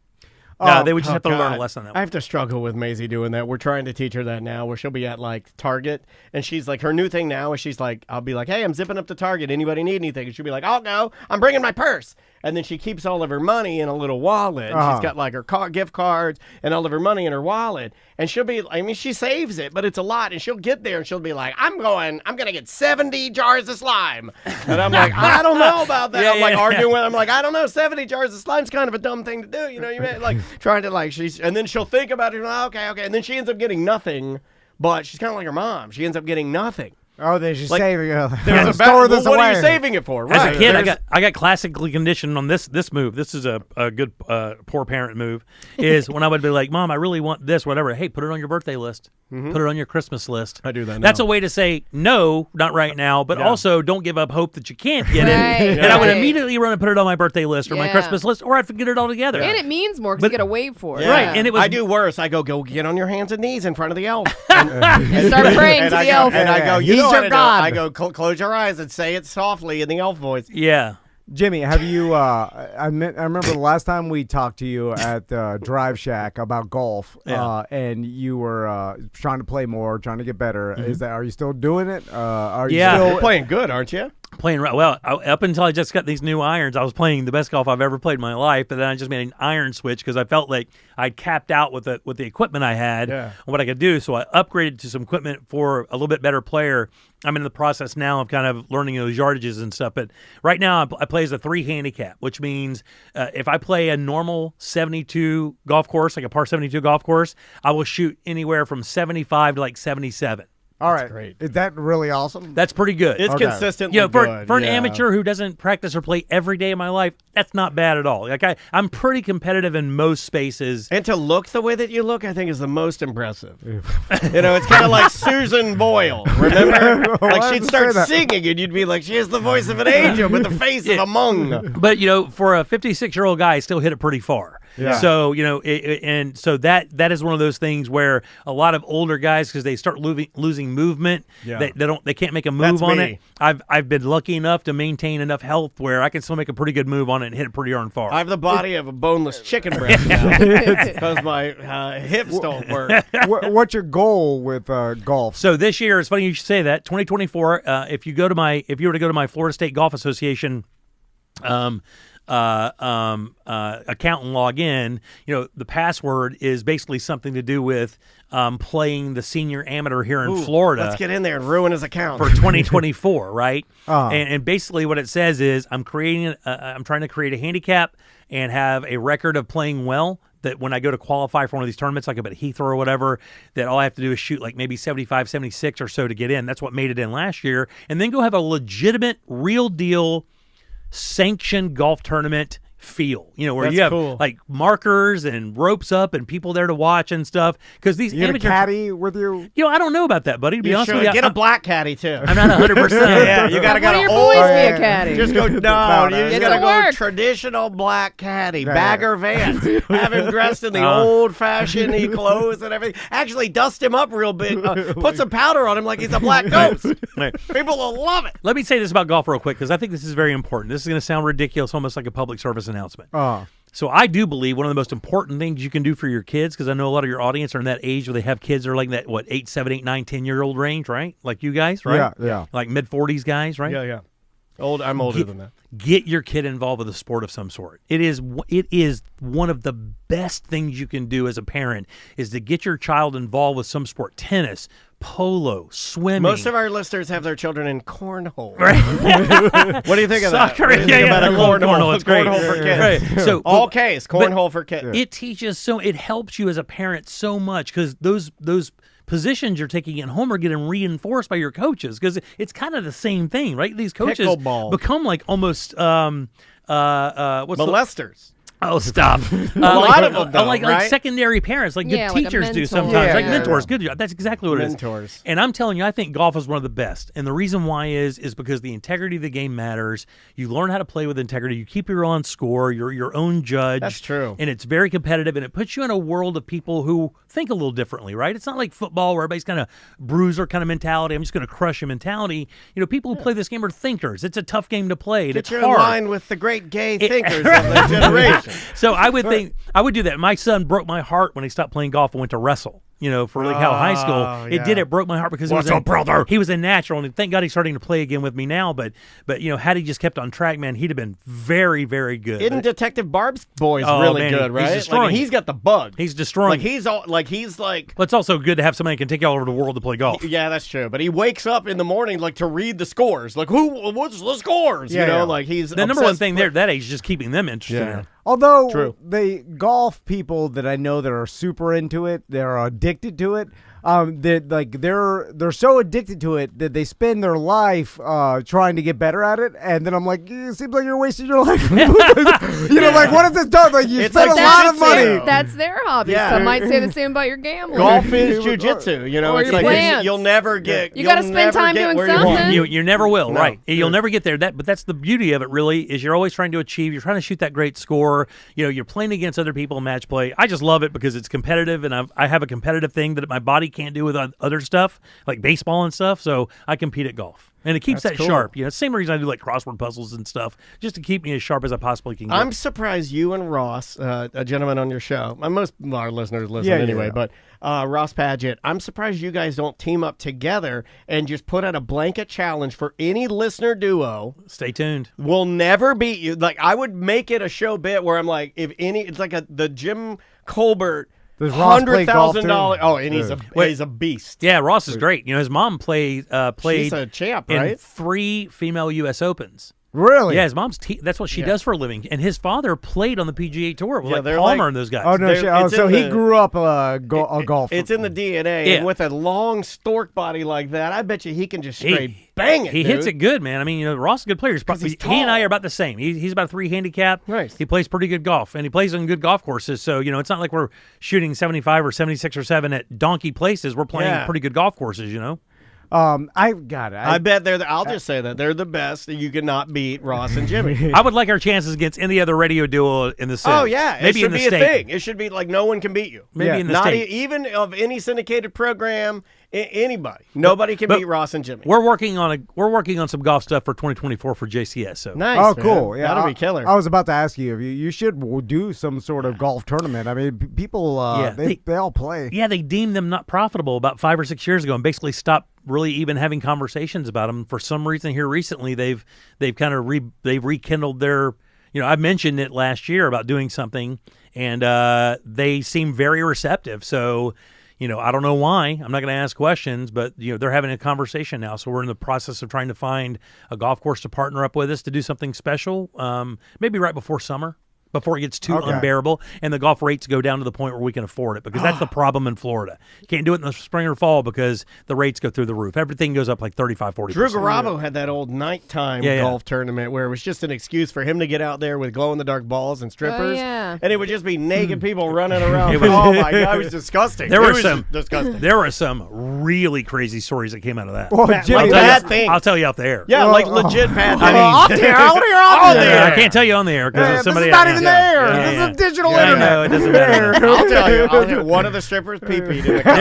They would just have to learn a lesson on that. I have to struggle with Maisie doing that. We're trying to teach her that now, where she'll be at like Target, and she's like, her new thing now is she's like, I'll be like, hey, I'm zipping up to Target. Anybody need anything? And she'll be like, I'll go. I'm bringing my purse. And then she keeps all of her money in a little wallet. She's got like her gift cards and all of her money in her wallet. And she'll be, she saves it, but it's a lot. And she'll get there and she'll be like, I'm going to get 70 jars of slime. And I'm like, I don't know about that. I'm like arguing with her. I'm like, I don't know. 70 jars of slime's kind of a dumb thing to do. You mean? Like trying to and then she'll think about it. Like, okay. And then she ends up getting nothing, but she's kind of like her mom. She ends up getting nothing. Oh, they're just saving it. What are you saving it for? Right. As a kid, I got classically conditioned on this move. This is a good poor parent move. Is when I would be like, Mom, I really want this, whatever. Hey, put it on your birthday list. Put it on your Christmas list. I do that now. That's a way to say no, not right now, but also don't give up hope that you can't get it. And I would immediately run and put it on my birthay list or my Christmas list, or I'd forget it altogether. And it means more because you get a wave for it. Yeah. Right. And it was, I do worse. I go get on your hands and knees in front of the elf. And start praying to the elf. And I go, he's your God. I go, close your eyes and say it softly in the elf voice. Yeah. Jimmy, have you? I remember the last time we talked to you at Drive Shack about golf, and you were trying to play more, trying to get better. Are you still doing it? Are you still You're playing good, aren't you? Playing well up until I just got these new irons, I was playing the best golf I've ever played in my life. But then I just made an iron switch because I felt like I'd capped out with the equipment I had and what I could do. So I upgraded to some equipment for a little bit better player. I'm in the process now of kind of learning those yardages and stuff. But right now I play as a 3 handicap, which means if I play a normal 72 golf course, like a par 72 golf course, I will shoot anywhere from 75 to like 77. All right. Great. Is that really awesome? That's pretty good. It's consistently good. For an amateur who doesn't practice or play every day of my life, that's not bad at all. Like I'm pretty competitive in most spaces. And to look the way that you look, I think is the most impressive. It's kind of like Susan Boyle. Remember? Like she'd start singing and you'd be like, she has the voice of an angel but the face of a monk. But, for a 56-year-old guy, I still hit it pretty far. Yeah. So, and so that is one of those things where a lot of older guys, because they start losing movement, they can't make a move on it. I've been lucky enough to maintain enough health where I can still make a pretty good move on it and hit it pretty darn far. I have the body of a boneless chicken breast now because my hips don't work. What's your goal with golf? So this year, it's funny you should say that. 2024. If you were to go to my Florida State Golf Association account and log in, the password is basically something to do with playing the senior amateur here in Florida. Let's get in there and ruin his account for 2024, right? And basically what it says is I'm trying to create a handicap and have a record of playing well, that when I go to qualify for one of these tournaments, like up at Heathrow or whatever, that all I have to do is shoot like maybe 75, 76 or so to get in. That's what made it in last year. And then go have a legitimate, real deal sanctioned golf tournament feel, where you have like markers and ropes up and people there to watch and stuff. Because these you get a caddy with you. I don't know about that, buddy. To be honest with you, get a black caddy too. I'm not 100%. Yeah, you gotta your boys be a caddy. Just go. No, you just gotta go traditional black caddy, Bagger Vance. Have him dressed in the old-fashioned clothes and everything. Actually, dust him up real big. Put some powder on him like he's a black ghost. People will love it. Let me say this about golf real quick because I think this is very important. This is going to sound ridiculous, almost like a public service announcement. So I do believe one of the most important things you can do for your kids, because I know a lot of your audience are in that age where they have kids that are like that, 8, 7, 8, 9, 10-year-old range, right? Like you guys, right? Yeah. Like mid-40s guys, right? Yeah. I'm older than that. Get your kid involved with a sport of some sort. It is one of the best things you can do as a parent is to get your child involved with some sport. Tennis, polo, swimming. Most of our listeners have their children in cornhole. Right. What do you think of that? Soccer, about a cornhole? It's great. Cornhole for kids. Right. So all case, cornhole for kids. It teaches it helps you as a parent so much because those positions you're taking at home are getting reinforced by your coaches because it's kind of the same thing, right? These coaches become like almost molesters. Oh, stop. A lot of them, though, like secondary parents, like good teachers do sometimes. Like mentors. Good. That's exactly what it is. Mentors. And I'm telling you, I think golf is one of the best. And the reason why is because the integrity of the game matters. You learn how to play with integrity. You keep your own score. You're your own judge. That's true. And it's very competitive. And it puts you in a world of people who think a little differently, right? It's not like football where everybody's kind of bruiser kind of mentality. I'm just going to crush your mentality. People who play this game are thinkers. It's a tough game to play. Get you in line with the great gay thinkers of the generation. So I would think I would do that. My son broke my heart when he stopped playing golf and went to wrestle. For Lake Howell High School. It broke my heart because he was a natural, and thank God he's starting to play again with me now. But had he just kept on track, man, he'd have been very, very good. Isn't Detective Barb's boys really good, right? He's destroying. He's got the bug. He's destroying. He's like. But it's also good to have somebody who can take you all over the world to play golf. Yeah, that's true. But he wakes up in the morning to read the scores. What's the scores? He's the number one thing there at that age is just keeping them interested in it. Although the golf people that I know that are super into it, they're addicted to it. They're so addicted to it that they spend their life trying to get better at it, and then I'm like, it seems like you're wasting your life. What has this done? Like you spend a lot of money. That's their hobby. Yeah. Some might say the same about your gambling. Golf is jujitsu. It's like you'll never get. You got to spend time doing something. You never will, right? You'll never get there. But that's the beauty of it. Really, is you're always trying to achieve. You're trying to shoot that great score. You're playing against other people in match play. I just love it because it's competitive, and I have a competitive thing that my body can't do with other stuff, like baseball and stuff. So I compete at golf. And it keeps that sharp. You know, same reason I do like crossword puzzles and stuff, just to keep me as sharp as I possibly can get. I'm surprised you and Ross, a gentleman on your show, most of our listeners listen anyway, but Ross Padgett, I'm surprised you guys don't team up together and just put out a blanket challenge for any listener duo. Stay tuned. We'll never beat you. Like, I would make it a show bit where I'm like, it's like the Jim Colbert $100,000. Oh, and he's a beast. Yeah, Ross is great. You know, his mom played She's a champ, right? in 3 female U.S. Opens. Really? Yeah, his mom's that's what she does for a living. And his father played on the PGA Tour with like Palmer and those guys. Oh, no, so he grew up a golfer. It's in the DNA. And with a long stork body like that, I bet you he can just straight bang it, He hits it good, man. I mean, you know, Ross is a good player. He and I are about the same. He's about a 3 handicap. Nice. He plays pretty good golf, and he plays on good golf courses. So, you know, it's not like we're shooting 75 or 76 or 7 at donkey places. We're playing pretty good golf courses, you know. I got it. I bet I'll just say that they're the best. You cannot beat Ross and Jimmy. I would like our chances against any other radio duo in the city. Oh yeah, maybe it should in the be state. a thing. It should be like no one can beat you. Maybe in the state, even of any syndicated program. Anybody, nobody can beat Ross and Jimmy. We're working on some golf stuff for 2024 for JCS. So nice. Oh, man. cool. Yeah, that'll be killer. I was about to ask you if you should do some sort of golf tournament. I mean, people they all play. Yeah, they deemed them not profitable about 5 or 6 years ago, and basically stopped really even having conversations about them. For some reason, here recently, they've kind of rekindled their. You know, I mentioned it last year about doing something, and they seem very receptive. So. You know, I don't know why. I'm not going to ask questions, but, you know, they're having a conversation now. So we're in the process of trying to find a golf course to partner up with us to do something special, maybe right before summer, before it gets too unbearable, and the golf rates go down to the point where we can afford it, because that's the problem in Florida. You can't do it in the spring or fall because the rates go through the roof. Everything goes up like 35, 40%. Drew Garabo had that old nighttime golf tournament where it was just an excuse for him to get out there with glow-in-the-dark balls and strippers, and it would just be naked people running around. Oh, my God, it was disgusting. There were some really crazy stories that came out of that. Well, like bad things. I'll tell you off the air. Yeah, like legit bad things. Off the air. I can't tell you on the air because somebody not even there. This is digital internet. No, it doesn't matter. I'll tell you. One of the strippers pee-peed in the car.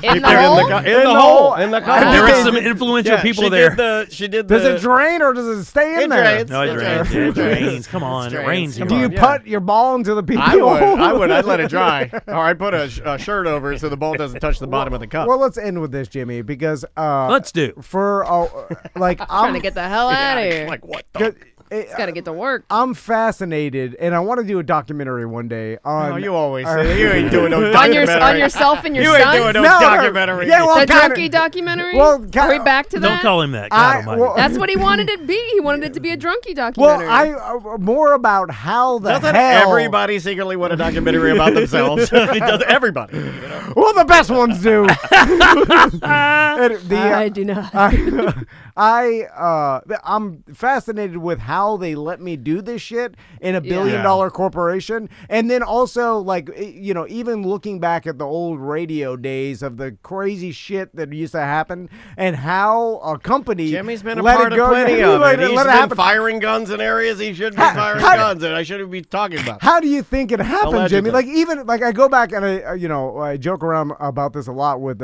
In the hole. In the car. There were some influential people there. Does it drain or does it stay in there? Drains. No, it drains. Come on, it rains. Do you put your ball into the pee I hole? would. I'd let it dry. Or I'd put a shirt over it so the ball doesn't touch the bottom of the cup. Well, let's end with this, Jimmy, because let's do. I'm trying to get the hell out of here. Like, what the? It's got to get to work. I'm fascinated, and I want to do a documentary one day on. Oh, you always say you ain't doing no documentary. on yourself and your you sons? ain't doing no documentary. Yeah, well, the drunkie documentary? Well, are we back to that? Don't call him that. God almighty. That's what he wanted it to be. He wanted it to be a drunkie documentary. Well, more about how the Doesn't hell everybody secretly want a documentary about themselves? It does everybody. Well, the best ones do. I do not. I'm fascinated with how they let me do this shit in a billion-dollar corporation, and then also, like, you know, even looking back at the old radio days of the crazy shit that used to happen, and how a company Jimmy's been a part of plenty of it. He's been firing guns in areas he shouldn't be firing guns, and I shouldn't be talking about. How do you think it happened, Allegedly. Jimmy? Like, even like I go back and I joke around about this a lot with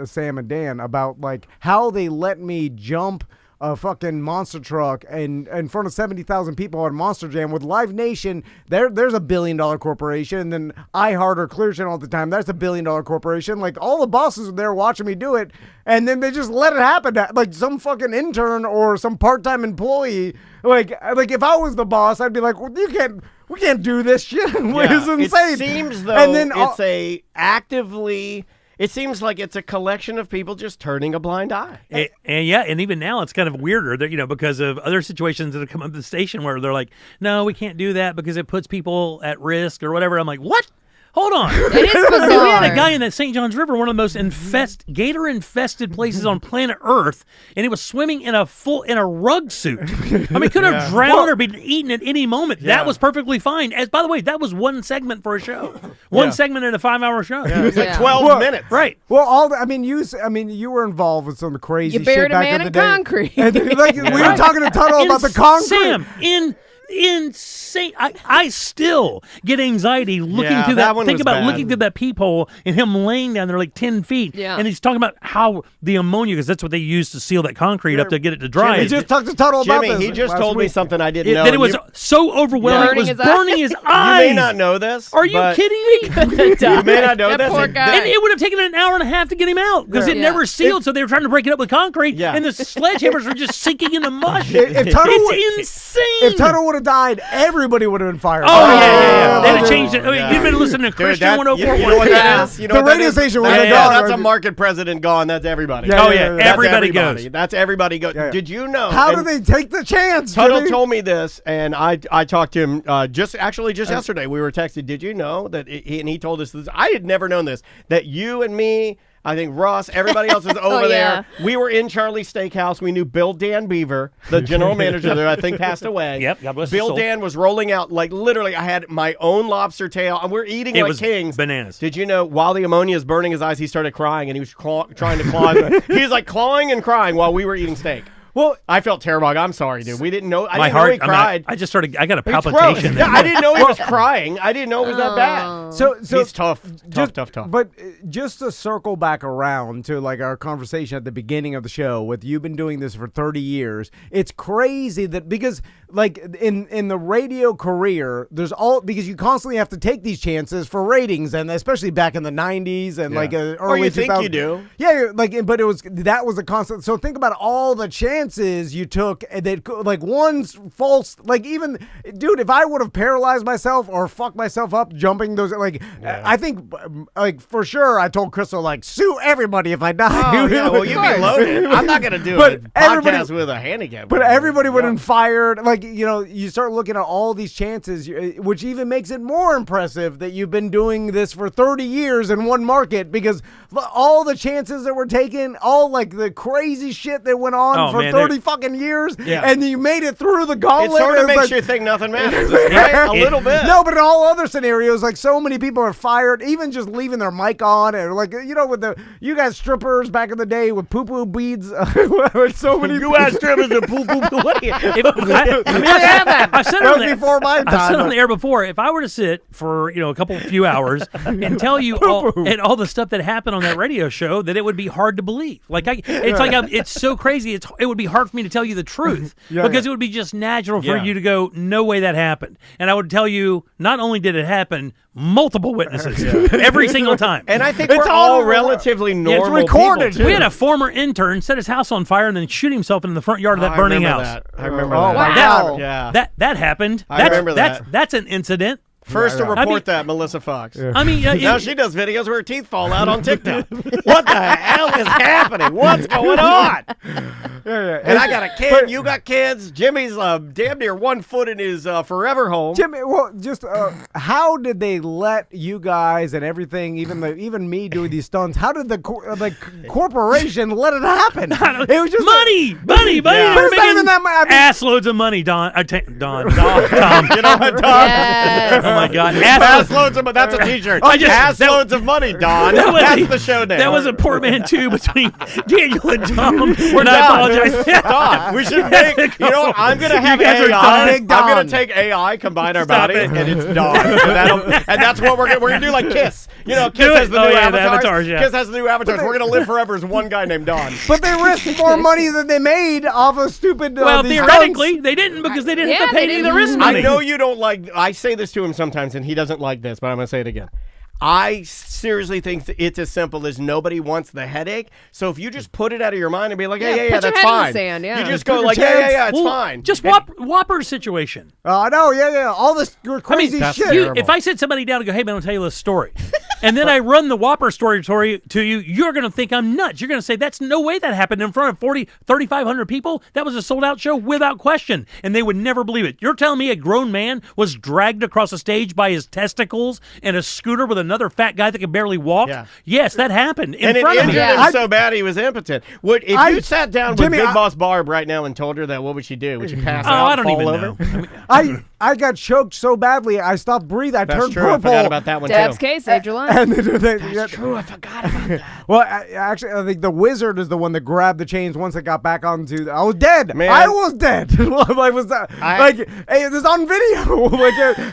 Sam and Dan about like how they let me jump a fucking monster truck and in front of 70,000 people on Monster Jam with Live Nation. There's a billion-dollar corporation, and then iHeart or Clear Channel at the time, that's a billion-dollar corporation. Like, all the bosses are there watching me do it, and then they just let it happen. Like some fucking intern or some part-time employee. Like if I was the boss, I'd be like, well, we can't do this shit. It's insane. It seems though It seems like it's a collection of people just turning a blind eye. And even now it's kind of weirder that, you know, because of other situations that have come up to the station where they're like, no, we can't do that because it puts people at risk or whatever. I'm like, what? Hold on. It is bizarre. We had a guy in that St. Johns River, one of the most gator-infested places on planet Earth, and he was swimming in a rug suit. I mean, could have drowned or been eaten at any moment. That was perfectly fine. By the way, that was one segment for a show. One segment in a 5-hour show. Yeah, it's like 12 minutes. Right. Well, you were involved with some crazy shit back in the day. You buried a man in concrete. We were talking a tunnel about the concrete. Sam, insane. I still get anxiety looking through that. Think about looking through that peephole and him laying down there like 10 feet. Yeah. And he's talking about how the ammonia, because that's what they use to seal that concrete up to get it to dry. Jimmy just talked to Tuttle about this. He just told me something I didn't know. That it was so overwhelming. It was burning his eyes. You may not know this. Are you kidding me? You may not know this. Poor guy. And it would have taken an hour and a half to get him out because it never sealed, so they were trying to break it up with concrete, and the sledgehammers were just sinking in the mush. It's insane. If Tuttle would have died, everybody would have been fired. Oh, yeah. They'd have changed it. I mean, you've been listening to Christian 104. You know what that is? The radio station was gone. That's a market president gone. That's everybody. Everybody goes. That's everybody goes. Did you know? How do they take the chance? Tuttle told me this, and I talked to him just yesterday. We were texting. Did you know that he told us this? I had never known this, that you and me, I think Ross, everybody else is over there. We were in Charlie's Steakhouse. We knew Bill Dan Beaver, the general manager there, I think passed away. Yep, God bless his Bill soul. Dan was rolling out, like literally, I had my own lobster tail, and we're eating like kings. Bananas. Did you know, while the ammonia is burning his eyes, he started crying, and he was trying to claw. He was like clawing and crying while we were eating steak. Well, I felt terrible. I'm sorry, dude. We didn't know. I didn't know he cried. I got a palpitation. Yeah, I didn't know he was crying. I didn't know it was that bad. So he's tough. But just to circle back around to like our conversation at the beginning of the show, with you've been doing this for 30 years, it's crazy that because like in the radio career, because you constantly have to take these chances for ratings, and especially back in the 90s and like early 2000s. Or you think you do. Yeah, but that was a constant. So think about all the chances you took that, like, one's false, like, even, dude, if I would have paralyzed myself or fucked myself up jumping those, like, I think, like, for sure, I told Crystal, like, sue everybody if I die. Oh, yeah, well, you'd be loaded. I'm not going to do a podcast with a handicap. But everybody would have been fired. Like, you know, you start looking at all these chances, which even makes it more impressive that you've been doing this for 30 years in one market, because all the chances that were taken, all, like, the crazy shit that went on for 30 fucking years, and you made it through the gauntlet. It sort of makes you think nothing matters, right? A little bit. No, but in all other scenarios, like, so many people are fired, even just leaving their mic on, or like, you know, with you guys strippers back in the day with poo-poo beads, so many. You guys strippers with poo-poo. What are you? I've said it before my time. I've said on the air before. If I were to sit for a few hours and tell you all the stuff that happened on that radio show, that it would be hard to believe. Like it's so crazy. It would be hard for me to tell you the truth because it would be just natural for you to go, no way that happened. And I would tell you, not only did it happen, multiple witnesses every single time. And I think we're all relatively normal. It's recorded. People, we had a former intern set his house on fire and then shoot himself in the front yard of that burning house. I remember that. Wow. That happened. I remember that. That's an incident. First to report that, Melissa Fox. I mean, now she does videos where her teeth fall out on TikTok. What the hell is happening? What's going on? And I got a kid. You got kids. Jimmy's damn near 1 foot in his forever home. Jimmy, well, just how did they let you guys and everything, even me doing these stunts? How did the corporation let it happen? It was just money. But it's not even that much. Ass loads of money, Don. Tom. You know what, Don? Yes. Oh my God! Ass loads of money. That's a T-shirt. Ass loads of money, Don. That's the show name. That was a portmanteau between Daniel and Tom. I apologize. Don, we should make. You know what? I'm gonna have AI. I'm gonna take AI, combine our bodies, and it's Don. And that's what we're gonna do. Like Kiss. You know, Kiss has the new avatars. Kiss has the new avatars. We're gonna live forever as one guy named Don. But they risked more money than they made off of stupid. Well, theoretically, they didn't because they didn't have to pay any of the risk money. I know you don't like. I say this to him sometimes, and he doesn't like this, but I'm going to say it again. I seriously think it's as simple as nobody wants the headache. So if you just put it out of your mind and be like, yeah, that's fine. In the sand, You just go like, yeah, it's fine. Just Whopper situation. Oh, no, yeah. All this crazy shit. If I sit somebody down and go, hey, man, I'll tell you this story. And then I run the Whopper story to you, you're going to think I'm nuts. You're going to say, that's no way that happened in front of 3,500 people. That was a sold-out show without question. And they would never believe it. You're telling me a grown man was dragged across a stage by his testicles and a scooter with another fat guy that could barely walk? Yeah. Yes, that happened in front of me. And it injured him so bad he was impotent. If you sat down with Big Boss Barb right now and told her that, what would she do? Would she pass out? I don't even know. I got choked so badly, I stopped breathing. I turned true. purple. I forgot about that one, Deb's too. case saved your life. That's true. I forgot about that. Well, actually, I think the wizard is the one that grabbed the chains once it got back onto. I was dead. Man. I was dead. Like, was that, hey, this is on video.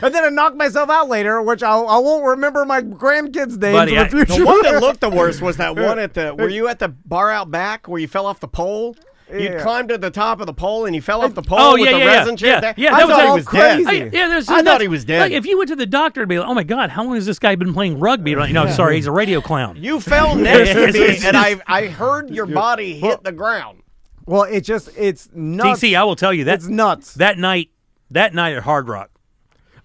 And then I knocked myself out later, which I won't remember my grandkids' names Buddy, in the future. The one that looked the worst was that one at the. Were you at the bar out back where you fell off the pole? You climbed to the top of the pole and you fell off the pole with the resin chair. That I was thought he all was crazy. dead. I thought he was dead. Like, if you went to the doctor and be like, "Oh my God, how long has this guy been playing rugby?" Like, no, sorry, he's a radio clown. You fell next to me, and I heard your body hit the ground. Well, it's nuts. DC, I will tell you that it's nuts. That night at Hard Rock.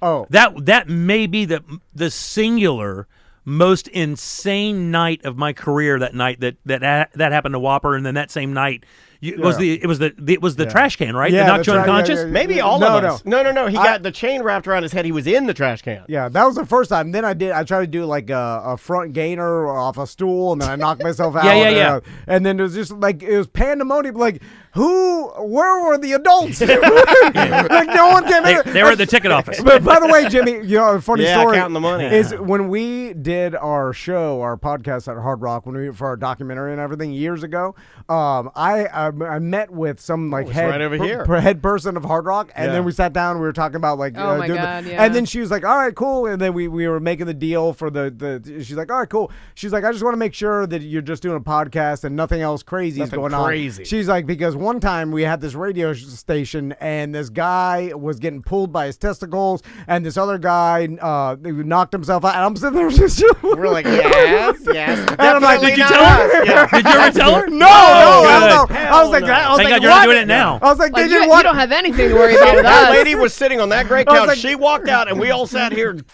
Oh, that may be the singular most insane night of my career. That night that happened to Whopper, and then that same night. It was the trash can, right? Yeah, that knocked you unconscious. yeah. Maybe all of us. No. He got the chain wrapped around his head. He was in the trash can. Yeah, that was the first time. Then I tried to do like a front gainer off a stool, and then I knocked myself out. Yeah. And then it was just like, it was pandemonium. Like, where were the adults? Like, no one came in. They were at the ticket office. But by the way, Jimmy, a funny story. Counting the money. Is when we did our podcast at Hard Rock, for our documentary and everything years ago, I met with some like head person of Hard Rock, and then we sat down and we were talking about like oh my God, yeah. And then she was like, all right, cool, and then we were making the deal for the she's like, all right, cool, she's like, I just want to make sure that you're just doing a podcast and nothing else crazy is going on. She's like, because one time we had this radio station and this guy was getting pulled by his testicles and this other guy knocked himself out, and I'm sitting there just we're like, yes and I'm like, did you tell her? Yeah. Did you ever tell her? No, I was like, Thank God you're not doing it now. I was like, you don't have anything to worry about with That us. lady was sitting on that great couch. She walked out, and we all sat here, and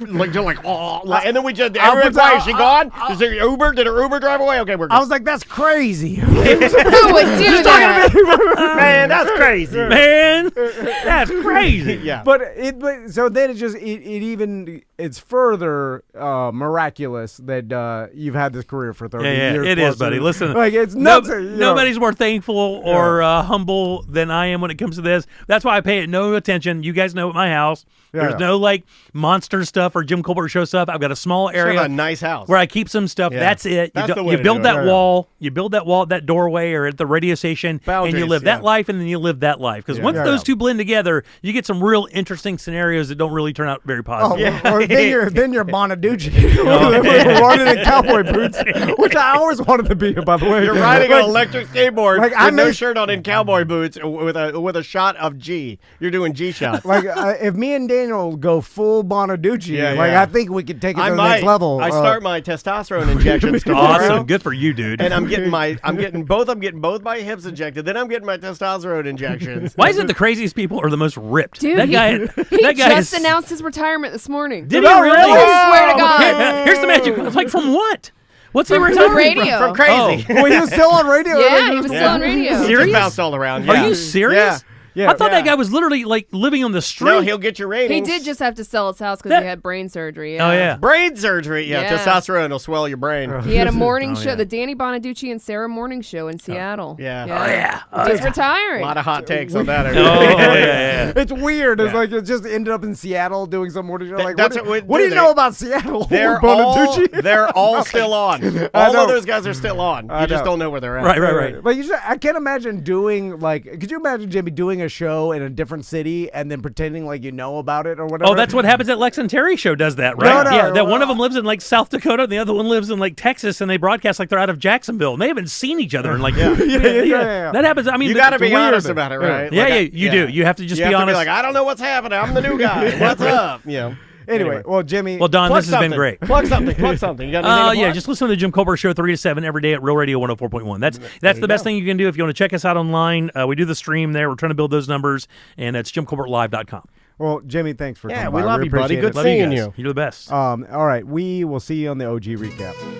then we just everyone's quiet. Is she gone? Is there Uber? Did her Uber drive away? Okay, we're good. I was like, that's crazy. Who would do that? Man, that's crazy. Man, that's crazy. Yeah. But so then it's further miraculous that you've had this career for 30 years. It is, buddy. Listen, like, it's nuts. Nobody's more thankful or humble than I am when it comes to this. That's why I pay it no attention. You guys know at my house, there's no like monster stuff or Jim Colbert Show stuff. I've got a small area, a nice house where I keep some stuff. Yeah. That's it. You build that wall. You build that wall, that doorway, or at the radio station, and you live that life, and then you live that life. Because once those two blend together, you get some real interesting scenarios that don't really turn out very positive. Or then you're Bonaducci, running in cowboy boots, which I always wanted to be. By the way, you're riding an electric skateboard with no shirt on in cowboy boots with a shot of G. You're doing G shots. Like if me and Daniel go full Bonaducci, I think we could take it to the next level. I start my testosterone injections tomorrow. Awesome, good for you, dude. And I'm getting both my hips injected. Then I'm getting my testosterone injections. Why is it the craziest people are the most ripped? Dude, that guy just announced his retirement this morning. Did he really? I swear to God. Here's the magic. It's like, from what? What's he From retiring radio. From crazy. Well, he was still on radio. Yeah, he was still on radio. Serious? Just bounced all around. Are you serious? Yeah, I thought that guy was literally like living on the street. No, he'll get your ratings. He did just have to sell his house because he had brain surgery. Yeah. Oh, yeah. Brain surgery. Yeah, testosterone will swell your brain. He had a morning show, the Danny Bonaducci and Sarah morning show in Seattle. Just retiring. A lot of hot takes on that. It's weird. It's like it just ended up in Seattle doing some morning show. Like, That's what do you know about Seattle? They're all still on. All of those guys are still on. You just don't know where they're at. Right. But I can't imagine doing could you imagine Jimmy doing a show in a different city and then pretending like you know about it or whatever? Oh, that's what happens at Lex and Terry show does that, right? No, that one of them lives in like South Dakota and the other one lives in like Texas, and they broadcast like they're out of Jacksonville and they haven't seen each other in like that happens. I mean, you got to be honest about it, right? You do. You have to just be honest. Be like, I don't know what's happening. I'm the new guy. What's up? Anyway, well, Jimmy. Well, Don, this has been great. Plug something. You got anything to plug? Just listen to the Jim Colbert Show 3 to 7 every day at Real Radio 104.1. That's the best thing you can do if you want to check us out online. We do the stream there. We're trying to build those numbers, and it's JimColbertLive.com. Well, Jimmy, thanks for coming by. We love you, buddy. Good it. seeing you. You're the best. All right, we will see you on the OG recap.